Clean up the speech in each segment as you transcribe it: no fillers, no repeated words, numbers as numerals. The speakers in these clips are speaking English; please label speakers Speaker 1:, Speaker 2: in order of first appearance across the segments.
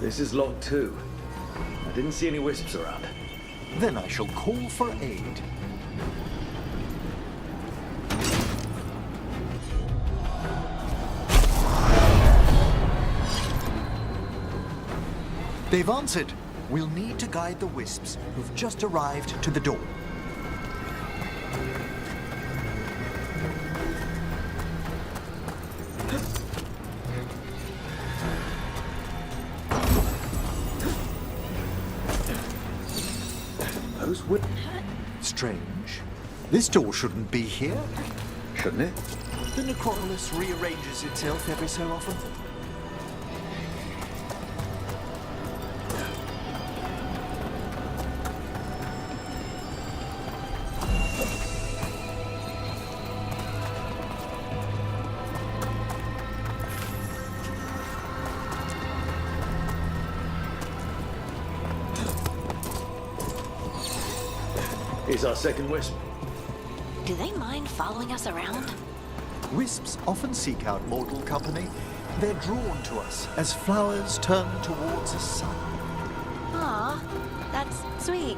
Speaker 1: This is log 2. I didn't see any wisps around.
Speaker 2: Then I shall call for aid. They've answered. We'll need to guide the wisps who've just arrived to the door.
Speaker 1: Those
Speaker 2: Strange. This door shouldn't be here.
Speaker 1: shouldn't it?
Speaker 2: The Necropolis rearranges itself every so often.
Speaker 1: Here's our second wisp.
Speaker 3: Do they mind following us around?
Speaker 2: Wisps often seek out mortal company. They're drawn to us as flowers turn towards the sun.
Speaker 3: Aw, that's sweet.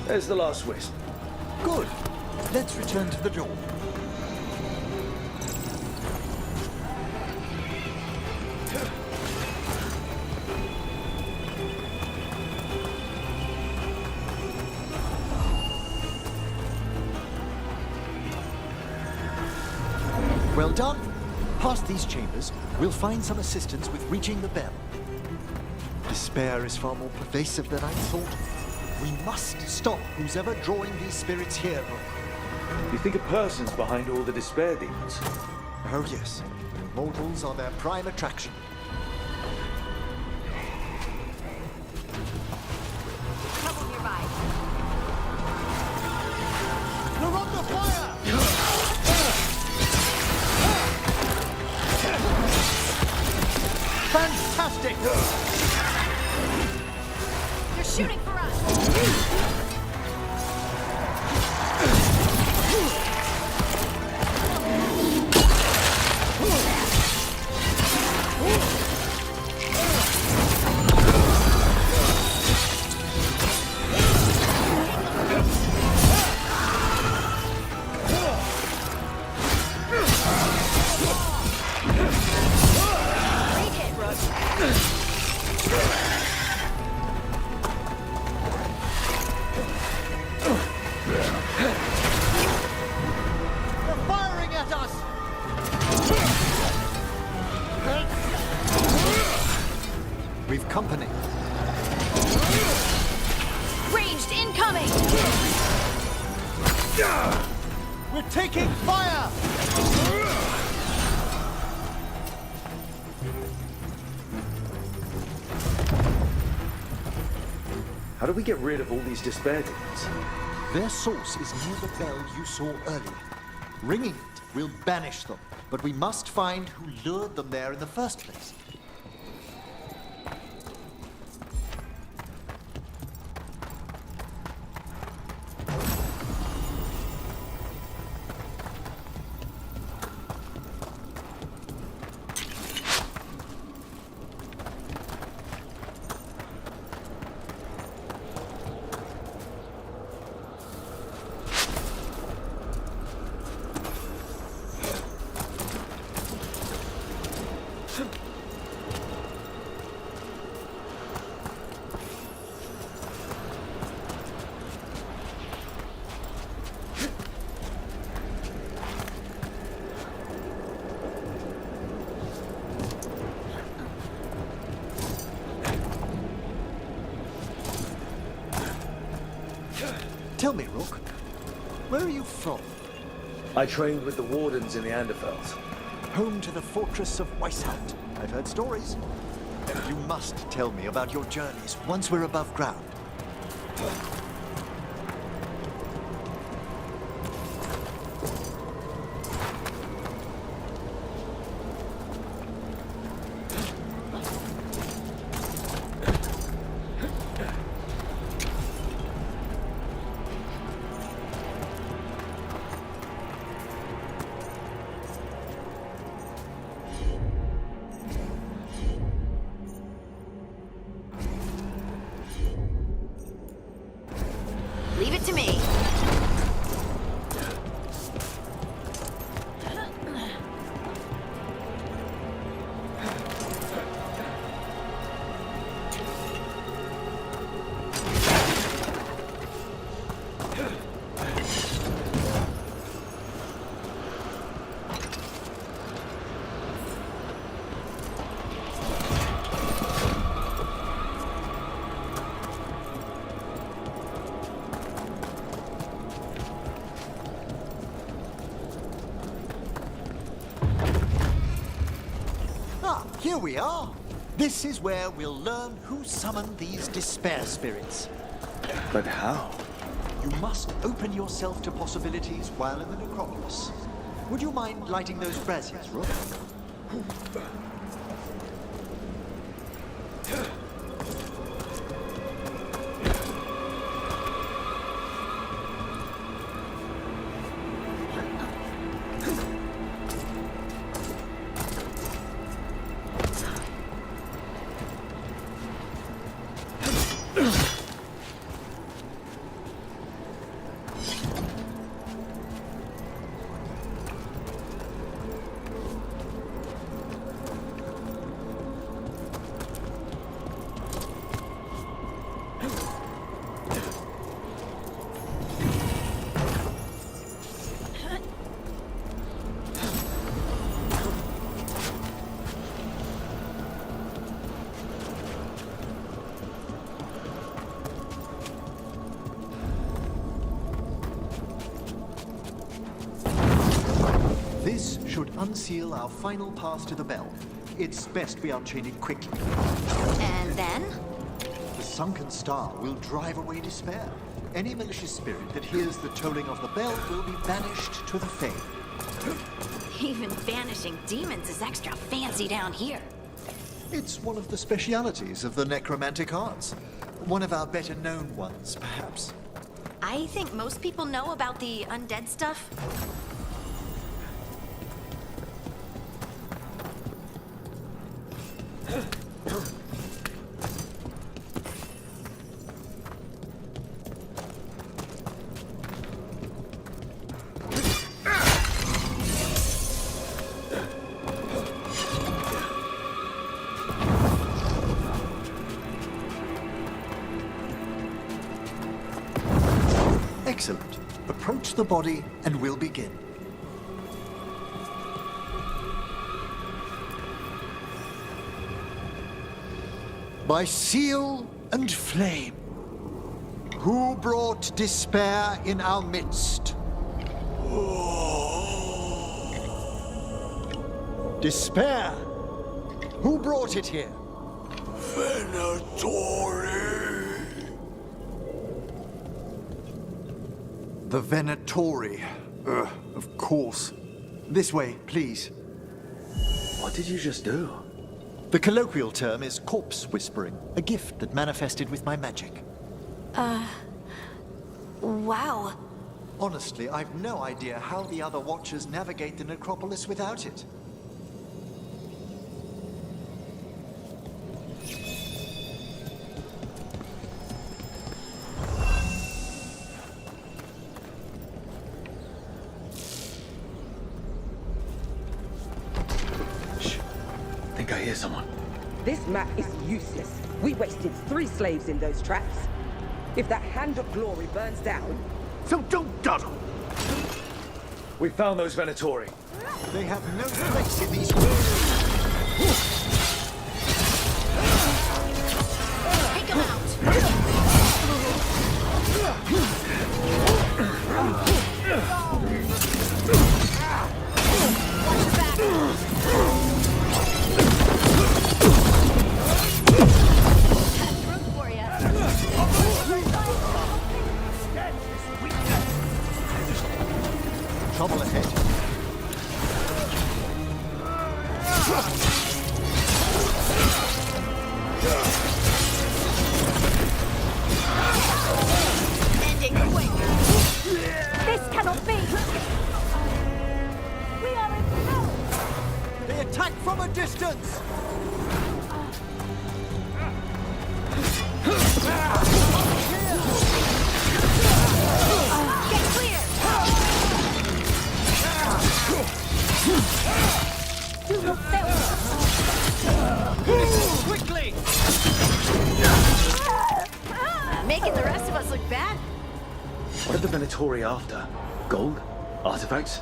Speaker 1: There's the last wisp.
Speaker 2: Good. Let's return to the door. Well done. Past these chambers, we'll find some assistance with reaching the bell. Despair is far more pervasive than I thought. We must stop who's ever drawing these spirits here.
Speaker 1: You think a person's behind all the despair demons?
Speaker 2: Oh yes, mortals are their prime attraction.
Speaker 3: Trouble nearby.
Speaker 2: You're under fire! Fantastic!
Speaker 3: They're shooting for us! Great hit, Rook.
Speaker 2: They're firing at us! We've company.
Speaker 3: Ranged incoming!
Speaker 2: We're taking fire!
Speaker 1: How do we get rid of all these despair demons?
Speaker 2: Their source is near the bell you saw earlier. Ringing it will banish them, but we must find who lured them there in the first place. Tell me, Rook, where are you from?
Speaker 1: I trained with the wardens in the Anderfels.
Speaker 2: Home to the fortress of Weishaupt. I've heard stories. You must tell me about your journeys once we're above ground. Here we are. This is where we'll learn who summoned these despair spirits.
Speaker 1: But how?
Speaker 2: You must open yourself to possibilities while in the necropolis. Would you mind lighting those braziers, Rook? This should unseal our final path to the bell. It's best we unchain it quickly.
Speaker 3: And then?
Speaker 2: The sunken star will drive away despair. Any malicious spirit that hears the tolling of the bell will be banished to the Fae.
Speaker 3: Even banishing demons is extra fancy down here.
Speaker 2: It's one of the specialities of the necromantic arts. One of our better known ones, perhaps.
Speaker 3: I think most people know about the undead stuff.
Speaker 2: Excellent. Approach the body and we'll begin. By seal and flame, who brought despair in our midst? Despair! Who brought it here? The Venatori. Of course. This way, please.
Speaker 1: What did you just do?
Speaker 2: The colloquial term is corpse whispering, a gift that manifested with my magic.
Speaker 3: Wow.
Speaker 2: Honestly, I've no idea how the other Watchers navigate the necropolis without it.
Speaker 1: I think I hear someone.
Speaker 4: This map is useless. We wasted 3 slaves in those traps. If that Hand of Glory burns down...
Speaker 2: So don't dawdle!
Speaker 1: We found those Venatori.
Speaker 2: They have no place in these woods.
Speaker 3: Take him out. Watch your back. That's room for ya.
Speaker 2: Trouble ahead.
Speaker 3: Ending quick. This cannot be. We are in trouble.
Speaker 2: They attack from a distance!
Speaker 3: Get clear. Do not fail.
Speaker 2: Quickly!
Speaker 3: Making the rest of us look bad.
Speaker 1: What are the Venatori after? Gold? Artifacts?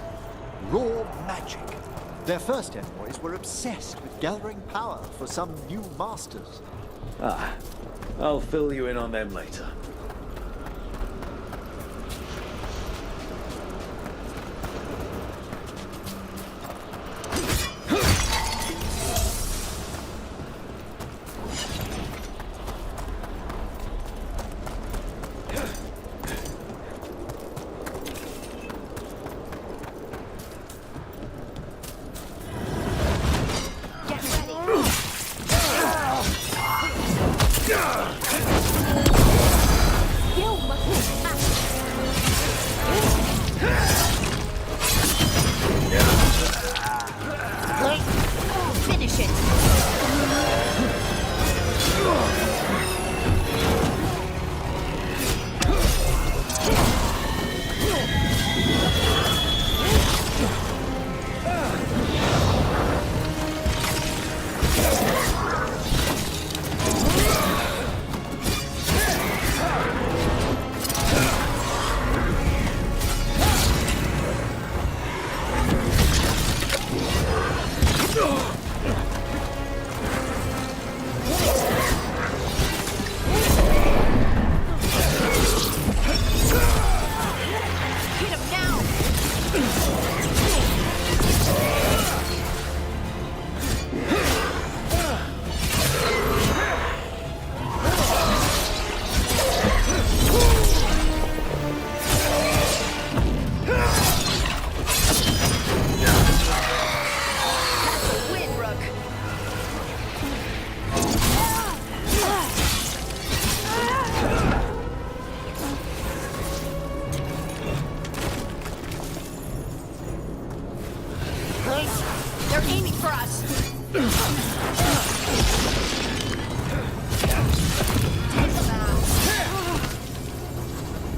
Speaker 2: Raw magic. Their first envoys were obsessed with gathering power for some new masters.
Speaker 1: Ah, I'll fill you in on them later.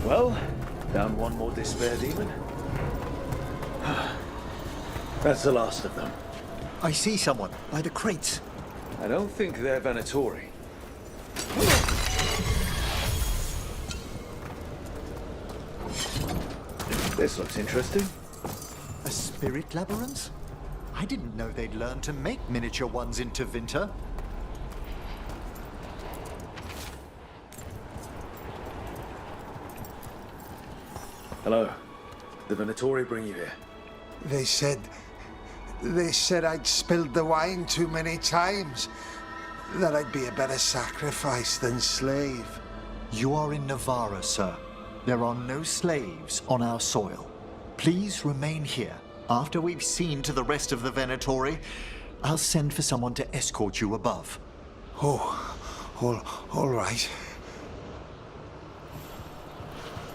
Speaker 1: Well, down one more despair demon. That's the last of them.
Speaker 2: I see someone by the crates.
Speaker 1: I don't think they're Venatori. This looks interesting.
Speaker 2: A spirit labyrinth? I didn't know they'd learned to make miniature ones into Winter.
Speaker 1: Hello. The Venatori bring you here.
Speaker 5: They said I'd spilled the wine too many times. That I'd be a better sacrifice than slave.
Speaker 2: You are in Navarra, sir. There are no slaves on our soil. Please remain here. After we've seen to the rest of the Venatori, I'll send for someone to escort you above.
Speaker 5: All right.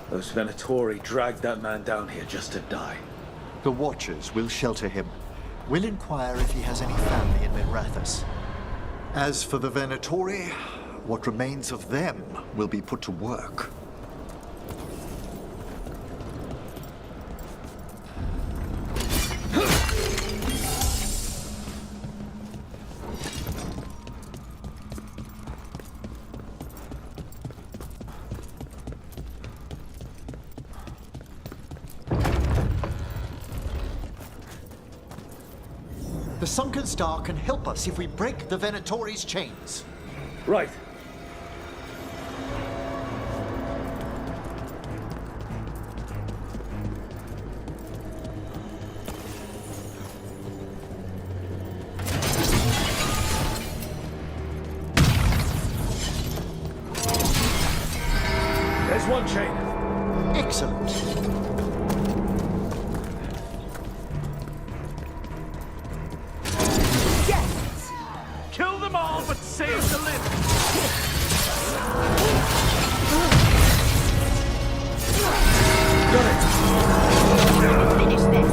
Speaker 1: Those Venatori dragged that man down here just to die.
Speaker 2: The Watchers will shelter him. We'll inquire if he has any family in Minrathous. As for the Venatori, what remains of them will be put to work. The Sunken Star can help us if we break the Venatori's chains.
Speaker 1: Right. There's one chain.
Speaker 2: Excellent.
Speaker 1: Kill them all, but save the living.
Speaker 3: Finish this.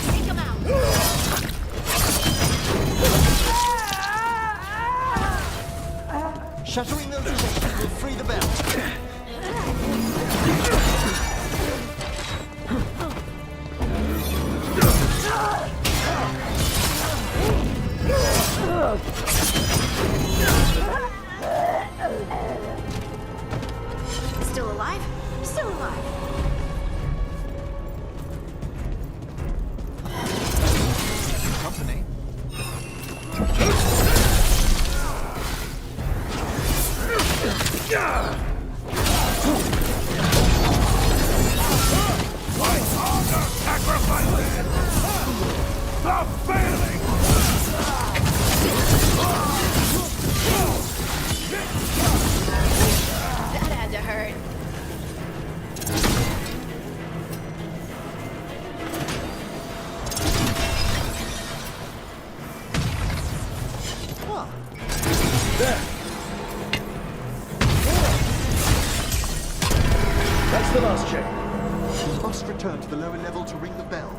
Speaker 3: Take him out.
Speaker 2: Shattering those chains will free the belt.
Speaker 3: Still alive? Still alive.
Speaker 2: Company.
Speaker 3: That had to hurt.
Speaker 1: There. That's the last chain.
Speaker 2: We must return to the lower level to ring the bell.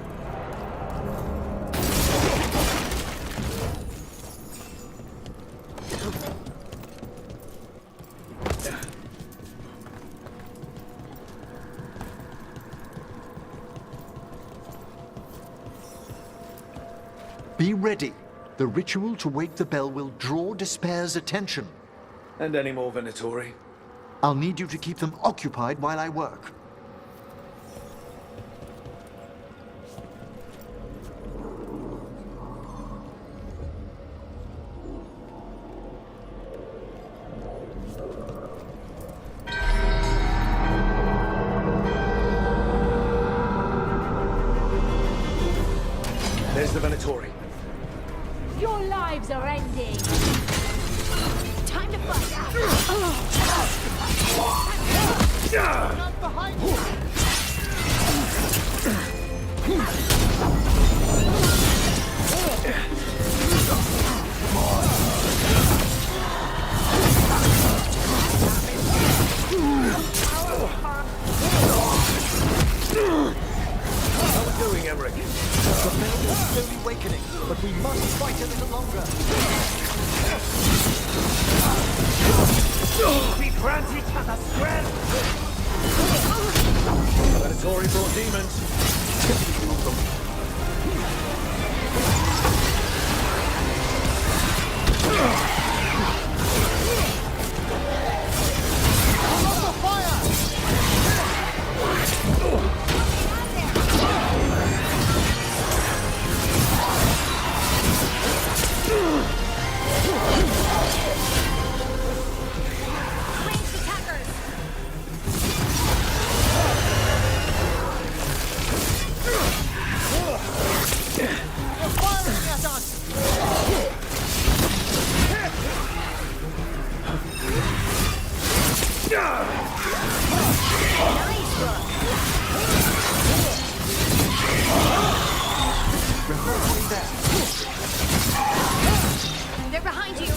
Speaker 2: Be ready. The ritual to wake the bell will draw Despair's attention.
Speaker 1: And any more Venatori?
Speaker 2: I'll need you to keep them occupied while I work.
Speaker 1: There's the Venatori.
Speaker 6: Your lives are ending.
Speaker 3: Time to bust out.
Speaker 2: Not behind you! The veil is slowly awakening, but we must fight a little longer.
Speaker 1: We grant each other strength! Venatori brought demons.
Speaker 3: Ranged attackers!
Speaker 2: They're firing at us!
Speaker 3: Nice look!
Speaker 2: We're halfway there.
Speaker 3: They're behind you!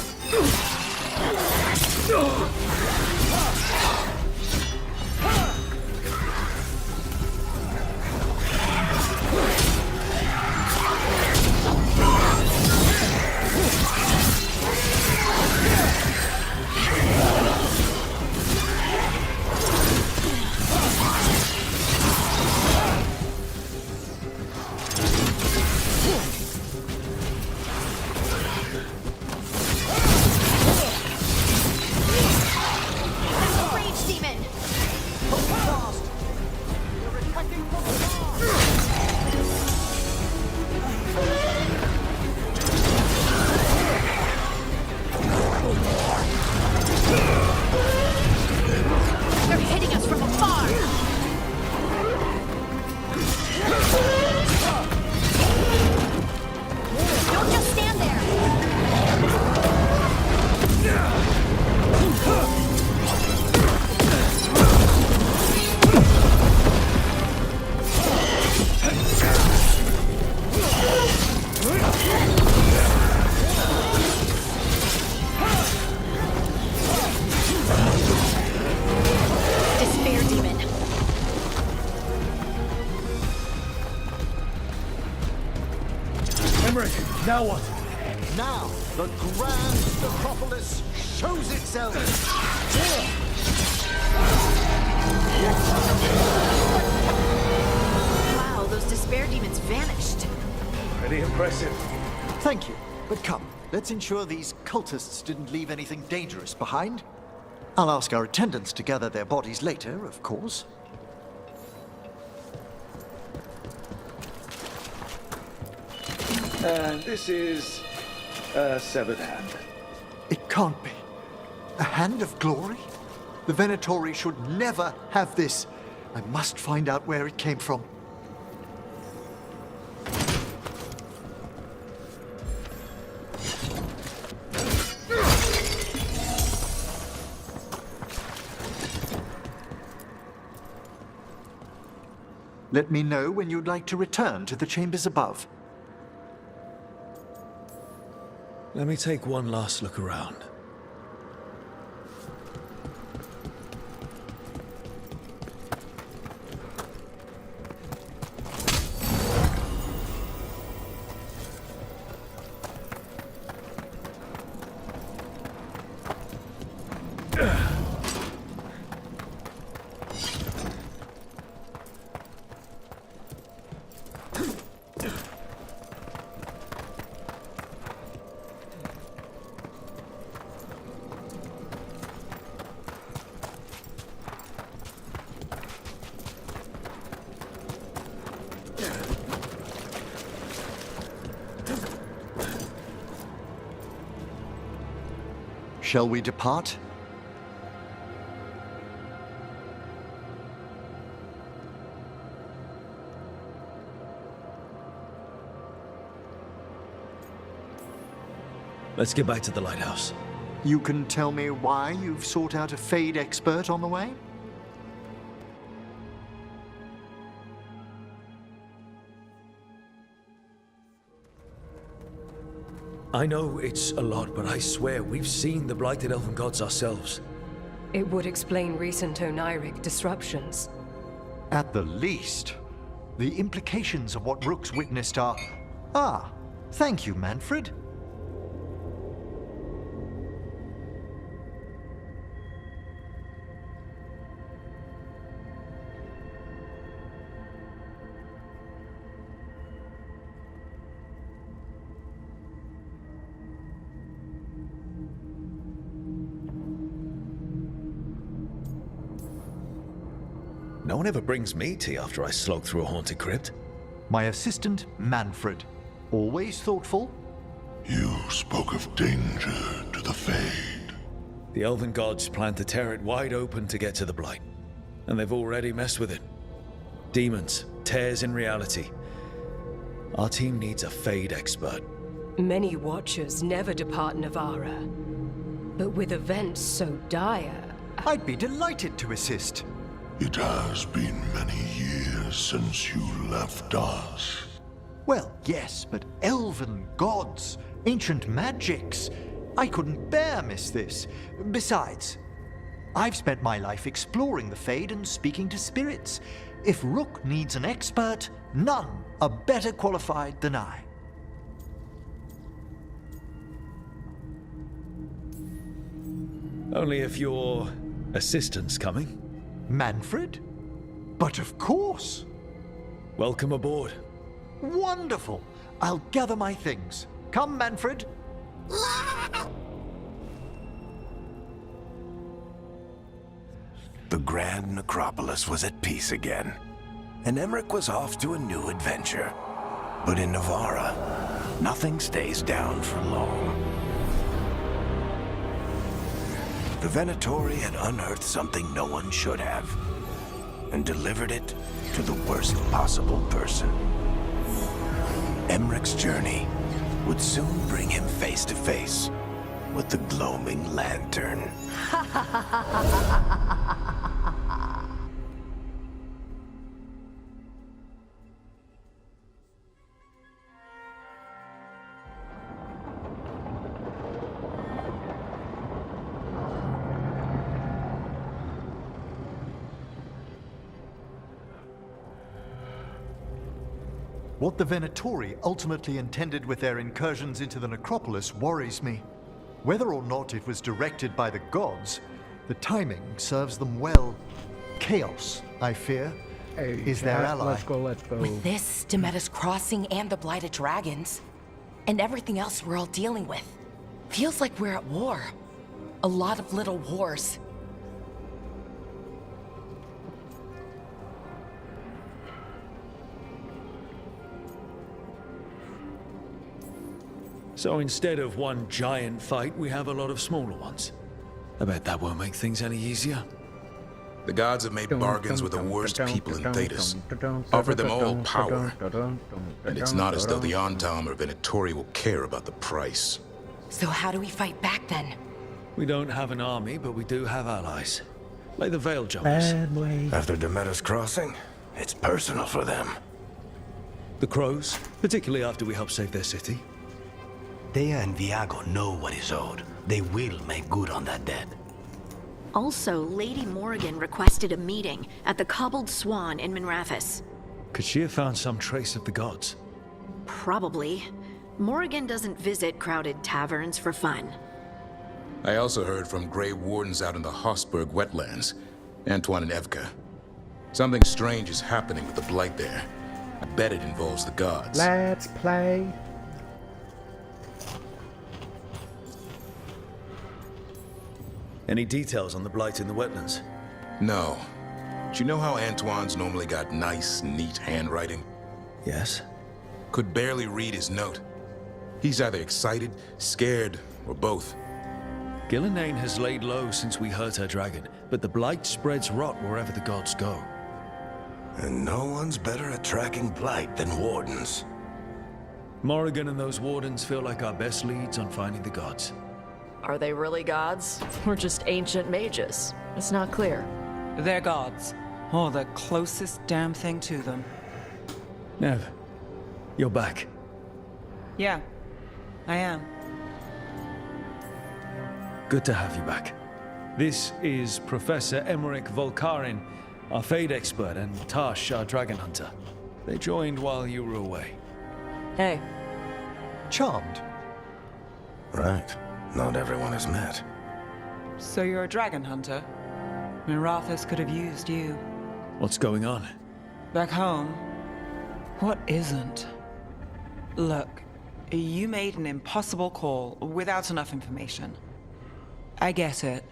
Speaker 3: Rage demon!
Speaker 2: Hold fast! They're attacking from afar!
Speaker 3: They're hitting us from afar! Don't just stand there! Despair demon.
Speaker 1: Emmerich, now what?
Speaker 2: Now, the grand necropolis shows itself!
Speaker 3: Wow, those despair demons vanished.
Speaker 1: Pretty impressive.
Speaker 2: Thank you, but come, let's ensure these cultists didn't leave anything dangerous behind. I'll ask our attendants to gather their bodies later, of course.
Speaker 1: And this is a severed hand.
Speaker 2: It can't be. A hand of glory? The Venatori should never have this. I must find out where it came from. Let me know when you'd like to return to the chambers above.
Speaker 1: Let me take one last look around.
Speaker 2: Shall we depart?
Speaker 1: Let's get back to the lighthouse.
Speaker 2: You can tell me why you've sought out a Fade expert on the way?
Speaker 1: I know it's a lot, but I swear we've seen the blighted elven gods ourselves.
Speaker 7: It would explain recent Oniric disruptions.
Speaker 2: At the least. The implications of what Rook's witnessed are... Ah, thank you, Manfred.
Speaker 1: No one ever brings me tea after I slog through a haunted crypt.
Speaker 2: My assistant, Manfred. Always thoughtful.
Speaker 7: You spoke of danger to the Fade.
Speaker 1: The Elven Gods plan to tear it wide open to get to the Blight. And they've already messed with it. Demons, tears in reality. Our team needs a Fade expert.
Speaker 8: Many Watchers never depart Navara. But with events so dire...
Speaker 2: I'd be delighted to assist.
Speaker 7: It has been many years since you left us.
Speaker 2: Well, yes, but elven gods, ancient magics. I couldn't bear miss this. Besides, I've spent my life exploring the Fade and speaking to spirits. If Rook needs an expert, none are better qualified than I.
Speaker 1: Only if your assistant's coming.
Speaker 2: Manfred? But of course!
Speaker 1: Welcome aboard.
Speaker 2: Wonderful! I'll gather my things. Come, Manfred.
Speaker 9: The Grand Necropolis was at peace again, and Emmerich was off to a new adventure. But in Navara, nothing stays down for long. The Venatori had unearthed something no one should have, and delivered it to the worst possible person. Emmerich's journey would soon bring him face to face with the gloaming lantern.
Speaker 2: What the Venatori ultimately intended with their incursions into the necropolis worries me. Whether or not it was directed by the gods, the timing serves them well. Chaos, I fear, is their ally.
Speaker 10: Let's go.
Speaker 11: With this, Demeter's Crossing and the Blighted Dragons, and everything else we're all dealing with, feels like we're at war. A lot of little wars.
Speaker 1: So instead of one giant fight, we have a lot of smaller ones. I bet that won't make things any easier.
Speaker 12: The gods have made bargains with the worst people in Thedas, offered them all power, and it's not as though the Ontom or Venatori will care about the price.
Speaker 11: So how do we fight back then?
Speaker 1: We don't have an army, but we do have allies. Like the Veil Jumpers.
Speaker 9: After Demeter's Crossing, it's personal for them.
Speaker 1: The Crows, particularly after we helped save their city.
Speaker 9: Thea and Viago know what is owed. They will make good on that debt.
Speaker 3: Also, Lady Morrigan requested a meeting at the Cobbled Swan in Minrathous.
Speaker 1: Could she have found some trace of the gods?
Speaker 3: Probably. Morrigan doesn't visit crowded taverns for fun.
Speaker 12: I also heard from Grey Wardens out in the Hossberg wetlands, Antoine and Evka. Something strange is happening with the Blight there. I bet it involves the gods.
Speaker 10: Let's play.
Speaker 1: Any details on the Blight in the wetlands?
Speaker 12: No. Do you know how Antoine's normally got nice, neat handwriting?
Speaker 1: Yes.
Speaker 12: Could barely read his note. He's either excited, scared, or both.
Speaker 1: Gillenane has laid low since we hurt her dragon, but the Blight spreads rot wherever the gods go.
Speaker 9: And no one's better at tracking Blight than Wardens.
Speaker 1: Morrigan and those Wardens feel like our best leads on finding the gods.
Speaker 13: Are they really gods? Or just ancient mages? It's not clear.
Speaker 14: They're gods. Or the closest damn thing to them.
Speaker 1: Nev, you're back.
Speaker 14: Yeah, I am.
Speaker 1: Good to have you back. This is Professor Emmerich Volkarin, our Fade expert, and Tash, our dragon hunter. They joined while you were away.
Speaker 13: Hey.
Speaker 2: Charmed.
Speaker 9: Right. Not everyone is met.
Speaker 14: So you're a dragon hunter? Mirathus could have used you.
Speaker 1: What's going on?
Speaker 14: Back home, what isn't? Look, you made an impossible call without enough information. I get it.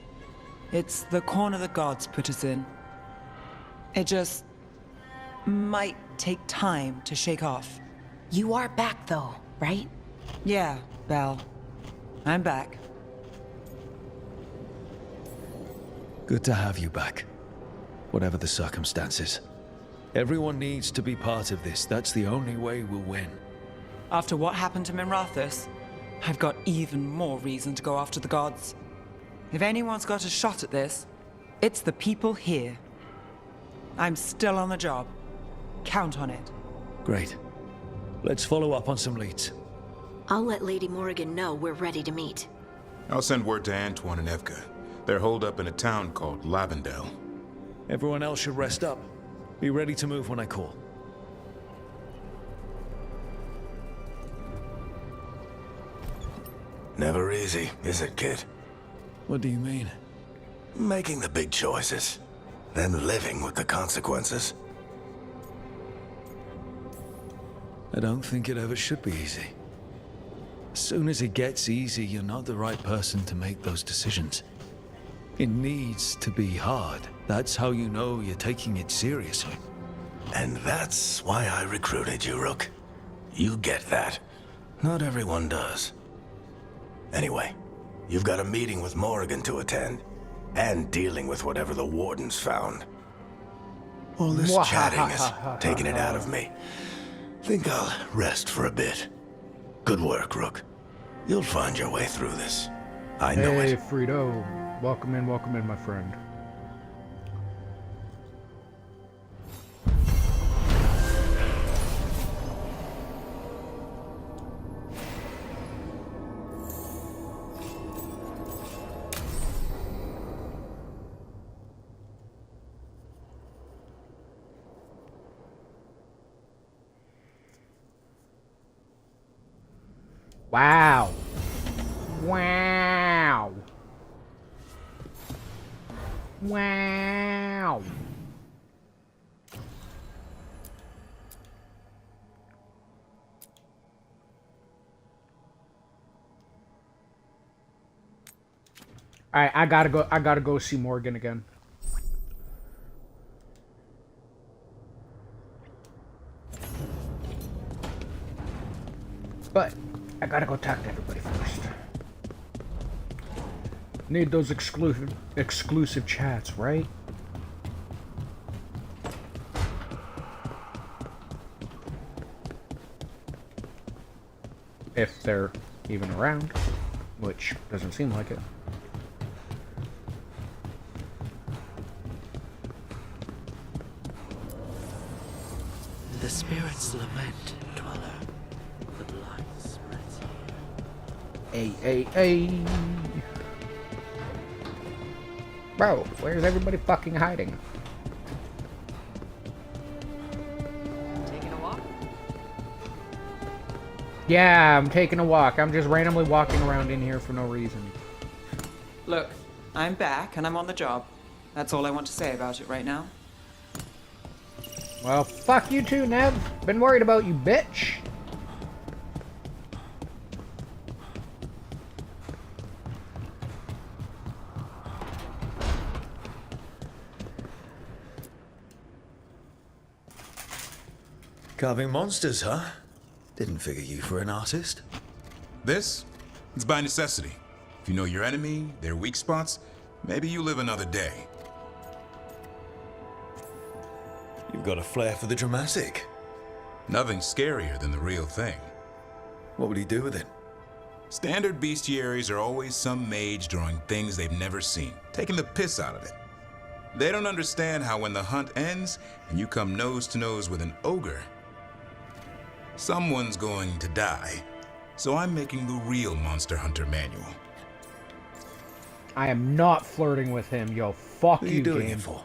Speaker 14: It's the corner the gods put us in. It just might take time to shake off.
Speaker 11: You are back though, right?
Speaker 14: Yeah, Belle. I'm back.
Speaker 1: Good to have you back. Whatever the circumstances. Everyone needs to be part of this. That's the only way we'll win.
Speaker 14: After what happened to Minrathus, I've got even more reason to go after the gods. If anyone's got a shot at this, it's the people here. I'm still on the job. Count on it.
Speaker 1: Great. Let's follow up on some leads.
Speaker 3: I'll let Lady Morrigan know we're ready to meet.
Speaker 12: I'll send word to Antoine and Evka. They're holed up in a town called Lavendel.
Speaker 1: Everyone else should rest up. Be ready to move when I call.
Speaker 9: Never easy, is it, kid?
Speaker 1: What do you mean?
Speaker 9: Making the big choices, then living with the consequences.
Speaker 1: I don't think it ever should be easy. As soon as it gets easy, you're not the right person to make those decisions. It needs to be hard. That's how you know you're taking it seriously.
Speaker 9: And that's why I recruited you, Rook. You get that. Not everyone does. Anyway, you've got a meeting with Morrigan to attend, and dealing with whatever the Wardens found. All this chatting is taking it out of me. Think I'll rest for a bit. Good work, Rook. You'll find your way through this. I know it.
Speaker 10: Hey, Frito. Welcome in, my friend. Wow. Wow. Wow. Alright, I gotta go see Morgan again. But I gotta go talk to everybody first. Need those exclusive chats, right? If they're even around, which doesn't seem like it.
Speaker 15: The spirits lament, dweller. The blight spreads.
Speaker 10: Hey. Bro, where's everybody fucking hiding?
Speaker 13: Taking a walk?
Speaker 10: Yeah, I'm taking a walk. I'm just randomly walking around in here for no reason.
Speaker 14: Look, I'm back and I'm on the job. That's all I want to say about it right now.
Speaker 10: Well, fuck you too, Nev. Been worried about you, bitch.
Speaker 1: Carving monsters, huh? Didn't figure you for an artist.
Speaker 12: This? It's by necessity. If you know your enemy, their weak spots, maybe you live another day.
Speaker 1: You've got a flair for the dramatic.
Speaker 12: Nothing scarier than the real thing.
Speaker 1: What would he do with it?
Speaker 12: Standard bestiaries are always some mage drawing things they've never seen, taking the piss out of it. They don't understand how when the hunt ends and you come nose to nose with an ogre, someone's going to die. So I'm making the real Monster Hunter manual.
Speaker 10: I am not flirting with him, yo. Fuck
Speaker 1: Who
Speaker 10: you,
Speaker 1: are you doing
Speaker 10: game.
Speaker 1: it for?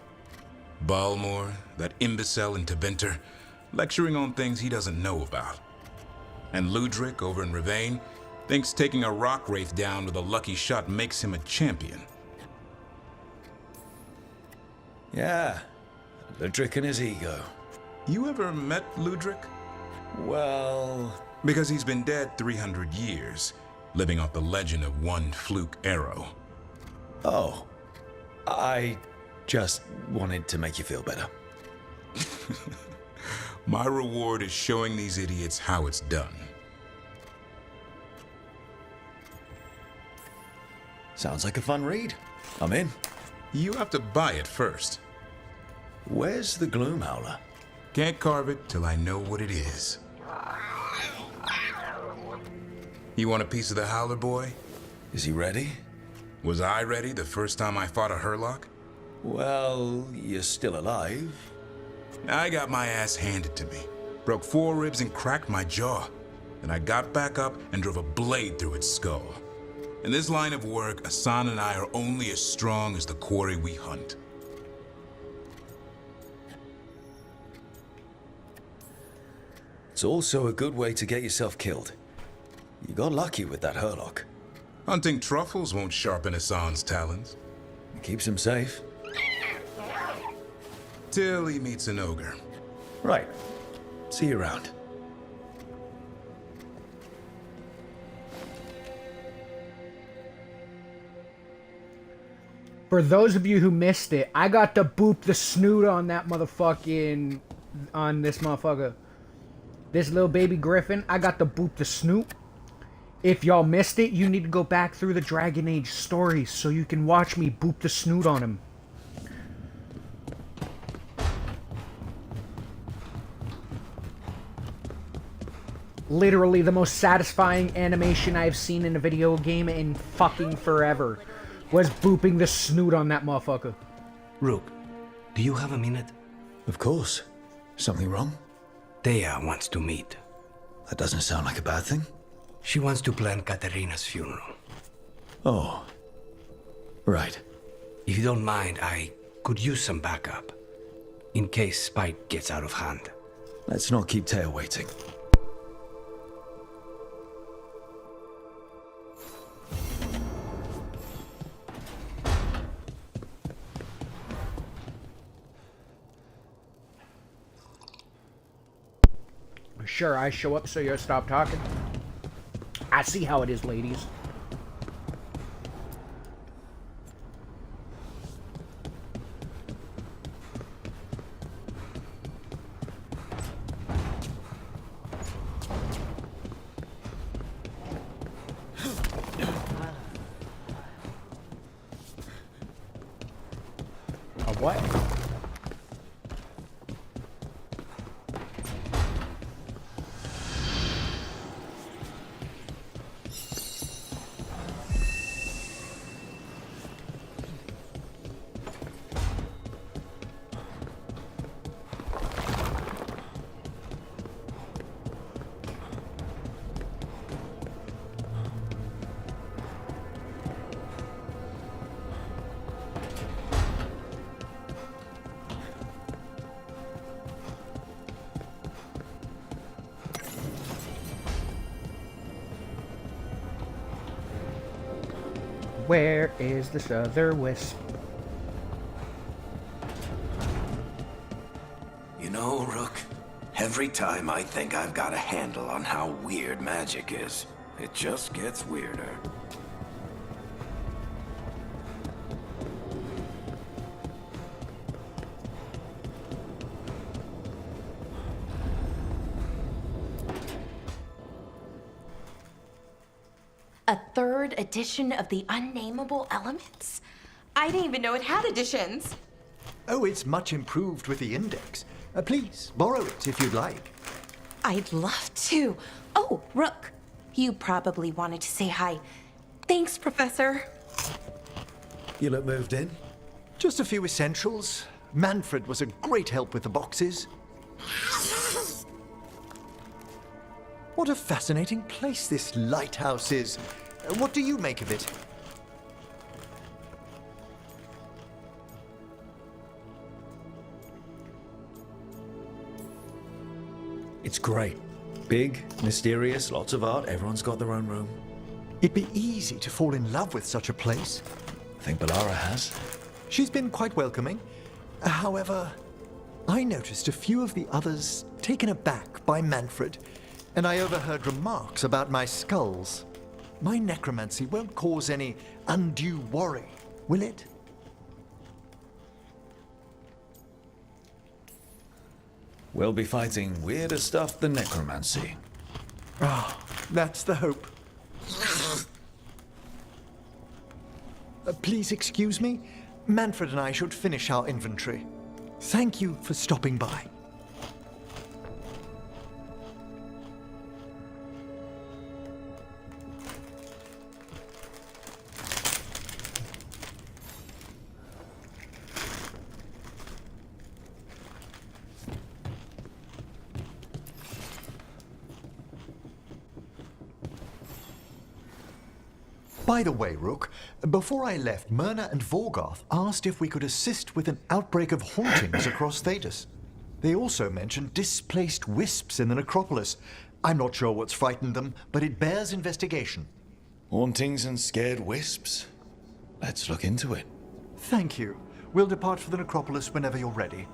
Speaker 12: Balmor, that imbecile in Teventer, lecturing on things he doesn't know about. And Ludric, over in Ravane, thinks taking a rock wraith down with a lucky shot makes him a champion.
Speaker 1: Yeah, Ludric and his ego.
Speaker 12: You ever met Ludric?
Speaker 1: Well...
Speaker 12: Because he's been dead 300 years, living off the legend of one fluke arrow.
Speaker 1: Oh, I just wanted to make you feel better.
Speaker 12: My reward is showing these idiots how it's done.
Speaker 1: Sounds like a fun read. I'm in.
Speaker 12: You have to buy it first.
Speaker 1: Where's the Gloom Howler?
Speaker 12: Can't carve it till I know what it is. You want a piece of the Howler, boy?
Speaker 1: Is he ready?
Speaker 12: Was I ready the first time I fought a Hurlock?
Speaker 1: Well, you're still alive.
Speaker 12: I got my ass handed to me. Broke 4 ribs and cracked my jaw. Then I got back up and drove a blade through its skull. In this line of work, Asan and I are only as strong as the quarry we hunt.
Speaker 1: It's also a good way to get yourself killed. You got lucky with that Hurlock.
Speaker 12: Hunting truffles won't sharpen Asan's talons.
Speaker 1: It keeps him safe.
Speaker 12: Till he meets an ogre.
Speaker 1: Right. See you around.
Speaker 10: For those of you who missed it, I got to boop the snoot on that motherfucking... on this motherfucker. This little baby griffin, I got to boop the snoot. If y'all missed it, you need to go back through the Dragon Age stories so you can watch me boop the snoot on him. Literally the most satisfying animation I've seen in a video game in fucking forever was booping the snoot on that motherfucker.
Speaker 16: Rook, do you have a minute?
Speaker 1: Of course. Something wrong?
Speaker 16: Thea wants to meet.
Speaker 1: That doesn't sound like a bad thing.
Speaker 16: She wants to plan Katerina's funeral.
Speaker 1: Oh. Right.
Speaker 16: If you don't mind, I could use some backup. In case Spike gets out of hand.
Speaker 1: Let's not keep Thea waiting.
Speaker 10: Sure, I show up so you'll stop talking. I see how it is, ladies. A what? Where is this other wisp?
Speaker 9: You know, Rook, every time I think I've got a handle on how weird magic is, it just gets weirder.
Speaker 11: A 3rd edition of the Unnameable Elements? I didn't even know it had editions.
Speaker 2: Oh, it's much improved with the index. Please, borrow it if you'd like.
Speaker 11: I'd love to. Oh, Rook, you probably wanted to say hi. Thanks, Professor.
Speaker 1: You look moved in?
Speaker 2: Just a few essentials. Manfred was a great help with the boxes. What a fascinating place this lighthouse is. What do you make of it?
Speaker 1: It's great. Big, mysterious, lots of art, everyone's got their own room.
Speaker 2: It'd be easy to fall in love with such a place.
Speaker 1: I think Balara has.
Speaker 2: She's been quite welcoming. However, I noticed a few of the others taken aback by Manfred, and I overheard remarks about my skulls. My necromancy won't cause any undue worry, will it?
Speaker 1: We'll be fighting weirder stuff than necromancy.
Speaker 2: Ah, that's the hope. Please excuse me. Manfred and I should finish our inventory. Thank you for stopping by. By the way, Rook, before I left, Myrna and Veilguard asked if we could assist with an outbreak of hauntings across Thedas. They also mentioned displaced wisps in the necropolis. I'm not sure what's frightened them, but it bears investigation.
Speaker 1: Hauntings and scared wisps? Let's look into it.
Speaker 2: Thank you. We'll depart for the necropolis whenever you're ready.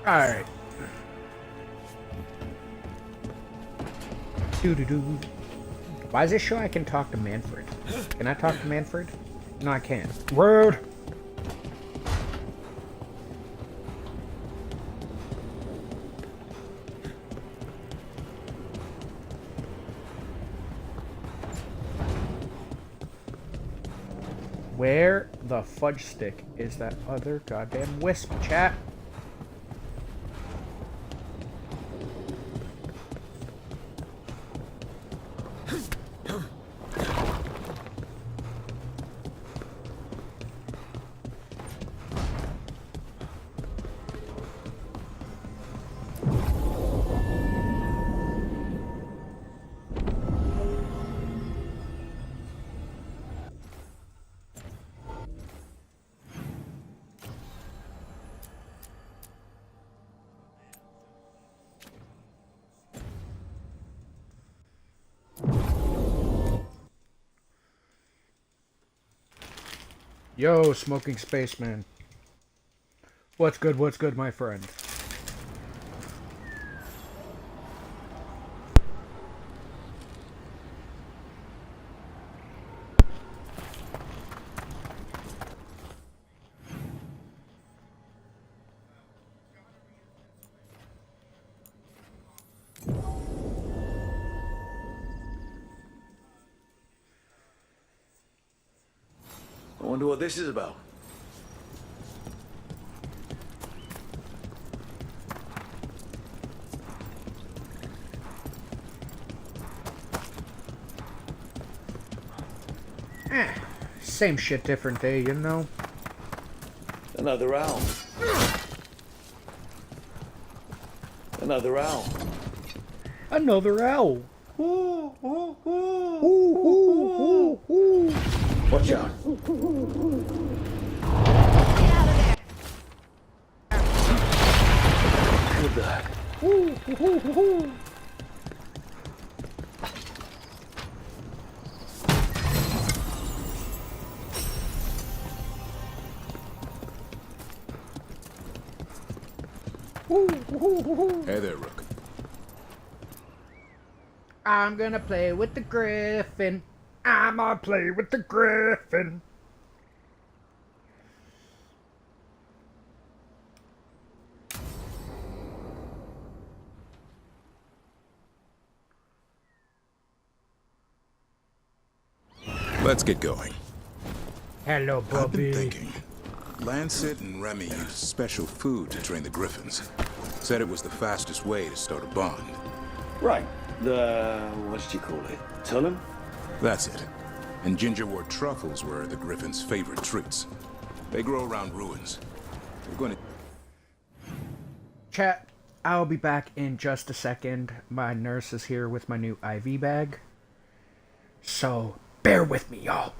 Speaker 10: Alright. Doo-doo-doo. Why is it sure I can talk to Manfred? Can I talk to Manfred? No, I can't. Rude! Where the fudge stick is that other goddamn wisp, chat? Yo, smoking spaceman. What's good, my friend?
Speaker 1: I wonder what this is about.
Speaker 10: Same shit, different day, you know?
Speaker 1: Another owl. Another owl.
Speaker 10: Another owl. Ooh, ooh, ooh. Ooh, ooh, ooh, ooh.
Speaker 1: Watch out. What the heck?
Speaker 10: Ooh, ooh, ooh, ooh.
Speaker 12: Hey there, Rook.
Speaker 10: I'm gonna play with the griffin. I'm gonna play with the griffin.
Speaker 12: Let's get going.
Speaker 10: Hello, Bobby.
Speaker 12: I've been thinking. Lancet and Remy used special food to train the griffins. Said it was the fastest way to start a bond.
Speaker 1: Right. The... what did you call it? Tullum?
Speaker 12: That's it. And gingerwort truffles were the griffins' favorite treats. They grow around ruins. We're going to...
Speaker 10: Chat, I'll be back in just a second. My nurse is here with my new IV bag. So, bear with me, y'all.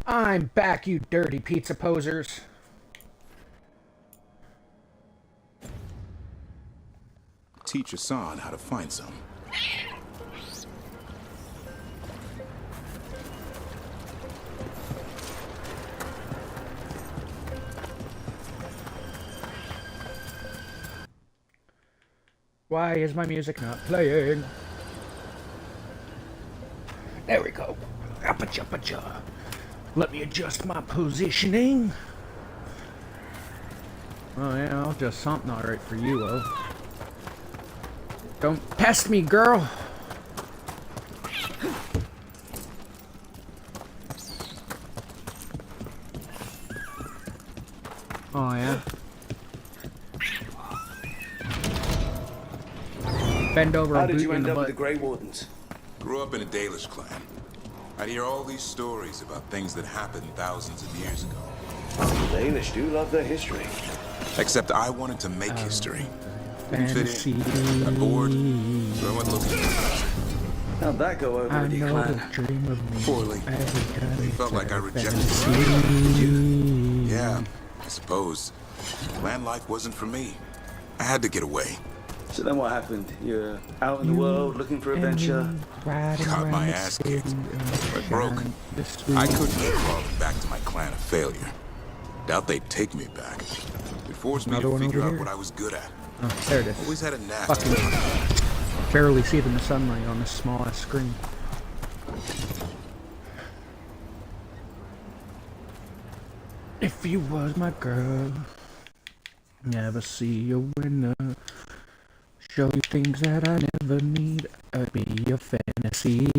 Speaker 10: I'm back, you dirty pizza posers.
Speaker 12: Teach Hassan how to find some.
Speaker 10: Why is my music not playing? There we go. Appa-cha-pa-cha. Let me adjust my positioning. Oh yeah, I'll adjust something alright for you, though. Don't test me, girl. Oh yeah. Bend over.
Speaker 16: How did you end up with the Grey Wardens?
Speaker 12: Grew up in a Dalish clan. I'd hear all these stories about things that happened thousands of years ago.
Speaker 16: The Danish do love their history.
Speaker 12: Except I wanted to make history. Didn't fit in. Got bored, so I went looking.
Speaker 16: How'd that go over with your clan?
Speaker 12: Poorly. They felt like I rejected them. Yeah, I suppose. Land life wasn't for me. I had to get away.
Speaker 17: So then what happened? You're out in the world looking for adventure?
Speaker 12: Got my ass kicked. But broke. I couldn't get crawling back to my clan of failure. Doubt they'd take me back. It forced me to figure out what I was good at.
Speaker 10: Oh, there it is.
Speaker 12: Always had a knack.
Speaker 10: Fucking barely see it in the sunlight on this small ass screen. If you was my girl, never see you winner. Show you things that I never need. I'd be your fantasy.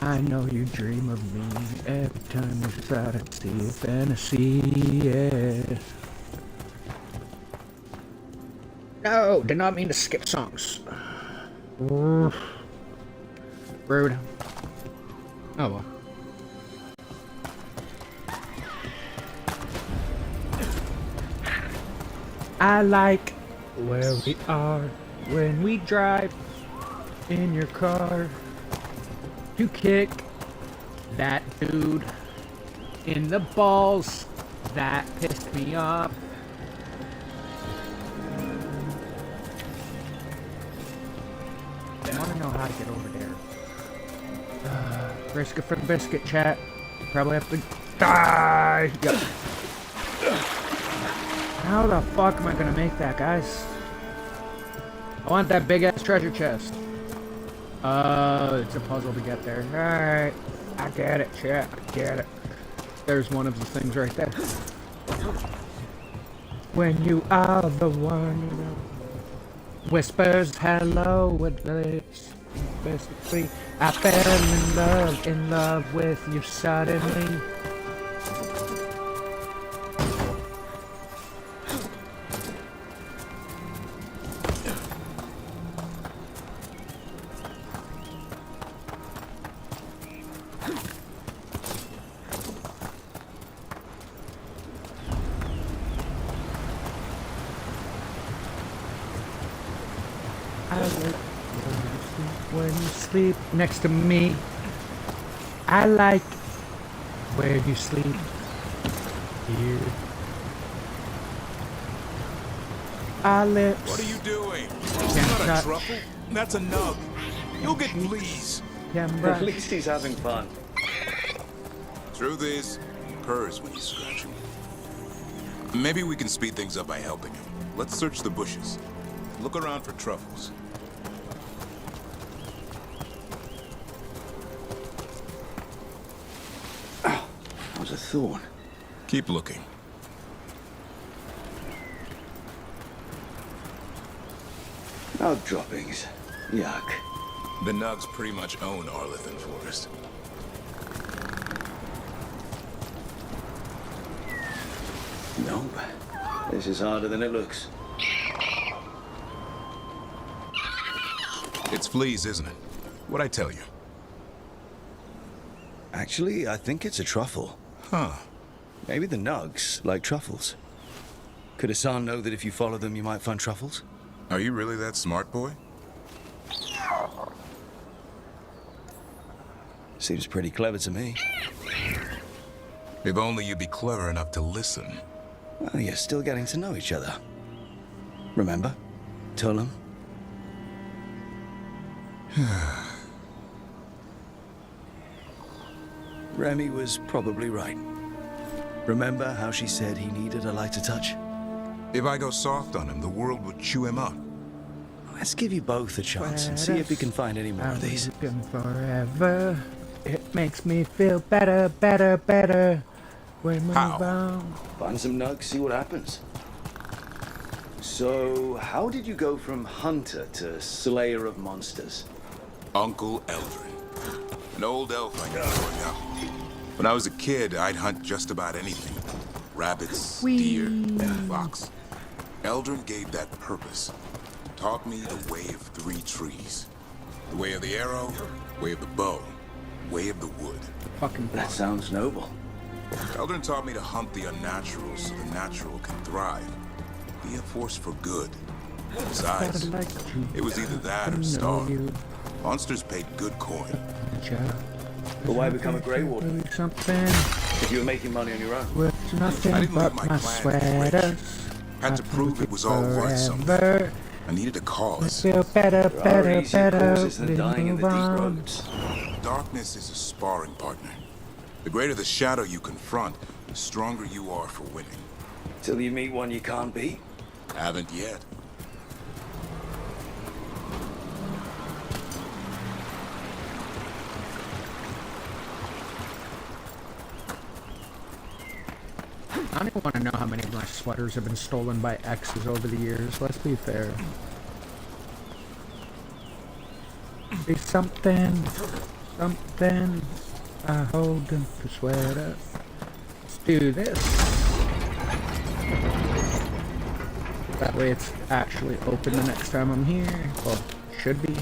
Speaker 10: I know you dream of me every time you try to see a fantasy. Yeah. No, did not mean to skip songs. Rude. Oh well. I like where we are when we drive in your car. You kick that dude in the balls. That pissed me off. I want to know how to get over there. Risk it for the biscuit, chat. Probably have to die. Yep. How the fuck am I gonna make that, guys? I want that big ass treasure chest. It's a puzzle to get there. Alright. I get it, chat. I get it. There's one of the things right there. When you are the one, you know. Whispers hello with lips. Basically, I fell in love with you suddenly. When you sleep next to me, I like where you sleep here. Our lips.
Speaker 12: What are you doing? It's not a truffle. That's a nug. You'll get fleas.
Speaker 17: At least he's having fun.
Speaker 12: Truth is, he purrs when you scratch him. Maybe we can speed things up by helping him. Let's search the bushes. Look around for truffles.
Speaker 17: That was a thorn.
Speaker 12: Keep looking.
Speaker 17: Nug droppings. Yuck.
Speaker 12: The Nugs pretty much own Arlithan Forest.
Speaker 17: Nope. This is harder than it looks.
Speaker 12: It's fleas, isn't it? What'd I tell you?
Speaker 17: Actually, I think it's a truffle.
Speaker 12: Huh.
Speaker 17: Maybe the Nugs like truffles. Could Hassan know that if you follow them, you might find truffles?
Speaker 12: Are you really that smart, boy?
Speaker 17: Seems pretty clever to me.
Speaker 12: If only you'd be clever enough to listen.
Speaker 17: Well, you're still getting to know each other. Remember? Tullum? Remy was probably right. Remember how she said he needed a lighter touch?
Speaker 12: If I go soft on him, the world would chew him up.
Speaker 17: Let's give you both a chance and see if we can find any more of these.
Speaker 10: Forever. It makes me feel better, better, better. When we bound.
Speaker 17: Find some nugs, see what happens. So, how did you go from hunter to slayer of monsters?
Speaker 12: Uncle Eldrin. An old elf I knew growing up. When I was a kid, I'd hunt just about anything. Rabbits, deer, and fox. Eldrin gave that purpose. Taught me the way of 3 trees. The way of the arrow, way of the bow, way of the wood.
Speaker 17: That sounds noble.
Speaker 12: Eldrin taught me to hunt the unnatural so the natural can thrive. Be a force for good. Besides, it was either that or starve. Monsters paid good coin.
Speaker 17: But why become a Grey Warden?
Speaker 10: Something.
Speaker 17: If you were making money on your own.
Speaker 10: With nothing but my sweaters.
Speaker 12: Had to prove it was all worth something.
Speaker 10: Forever.
Speaker 12: I needed a cause.
Speaker 10: Feel better,
Speaker 17: There are easier causes than
Speaker 10: please
Speaker 17: dying in the
Speaker 10: move
Speaker 17: deep
Speaker 10: on.
Speaker 17: roads.
Speaker 12: Darkness is a sparring partner. The greater the shadow you confront, the stronger you are for winning.
Speaker 17: Till you meet one you can't beat.
Speaker 12: Haven't yet.
Speaker 10: I don't even want to know how many of my sweaters have been stolen by exes over the years. Let's be fair. Be something, something. I hold them to sweater. Let's do this. That way it's actually open the next time I'm here. Well, should be.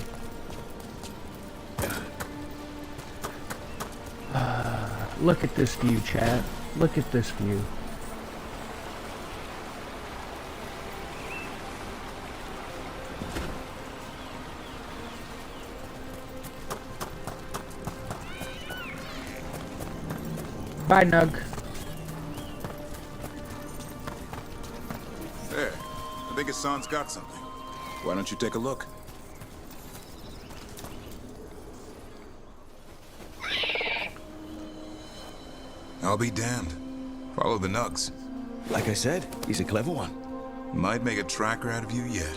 Speaker 10: Look at this view, chat. Look at this view. Bye, Nug.
Speaker 12: There. I think Hassan's got something. Why don't you take a look? I'll be damned. Follow the nugs.
Speaker 17: Like I said, he's a clever one.
Speaker 12: Might make a tracker out of you yet.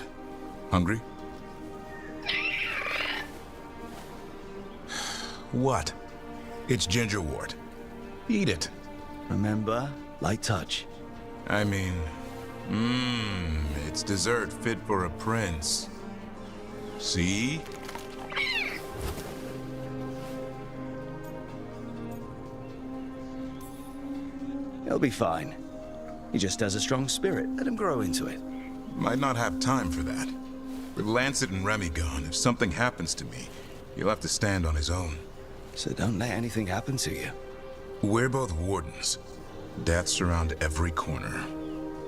Speaker 12: Hungry? What? It's gingerwort. Eat it.
Speaker 17: Remember, light touch.
Speaker 12: I mean, it's dessert fit for a prince. See?
Speaker 17: He'll be fine. He just has a strong spirit. Let him grow into it.
Speaker 12: Might not have time for that. With Lancet and Remy gone, if something happens to me, he'll have to stand on his own.
Speaker 17: So don't let anything happen to you.
Speaker 12: We're both wardens. Death's around every corner.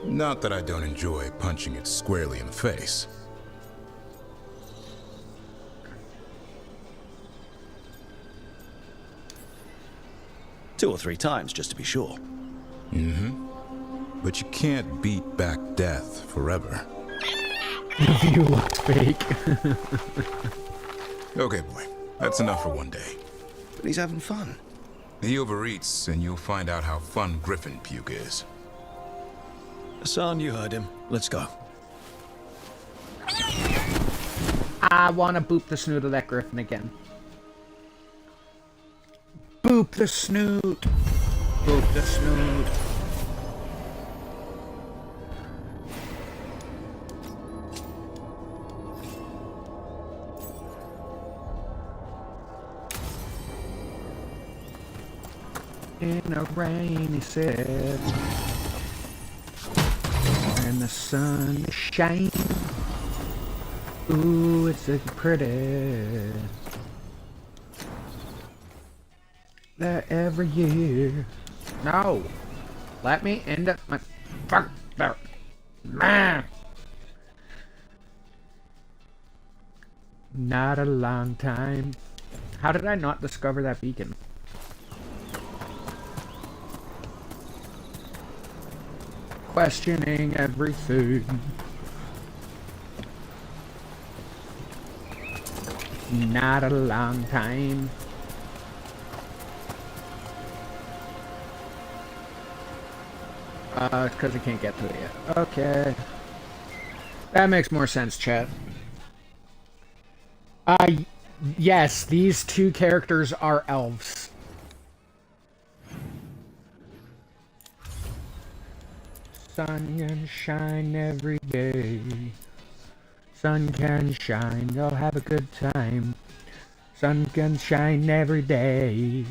Speaker 12: Not that I don't enjoy punching it squarely in the face.
Speaker 17: Two or three times, just to be sure.
Speaker 12: But you can't beat back death forever.
Speaker 10: The view looks fake.
Speaker 12: Okay, boy. That's enough for one day.
Speaker 17: But he's having fun.
Speaker 12: He overeats, and you'll find out how fun Griffin puke is.
Speaker 17: Hassan, you heard him. Let's go.
Speaker 10: I want to boop the snoot of that griffin again. Boop the snoot. Boop the snoot. In a rainy set, and the sun is shining. Ooh, it's so pretty. There every year. No, let me end up my fuck there, man. Not a long time. How did I not discover that beacon? Questioning everything. Not a long time. It's because I can't get to it yet. Okay. That makes more sense, chat. Yes, these two characters are elves. Sun can shine every day. Sun can shine, they'll have a good time. Sun can shine every day.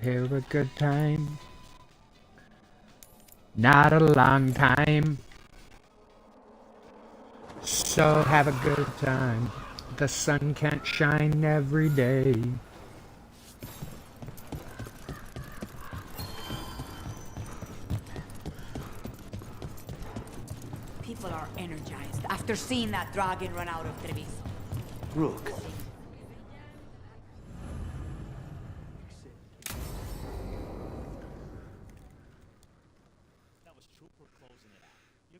Speaker 10: Have a good time. Not a long time. So have a good time. The sun can't shine every day.
Speaker 6: People are energized after seeing that dragon run out of Trevis.
Speaker 17: Rook,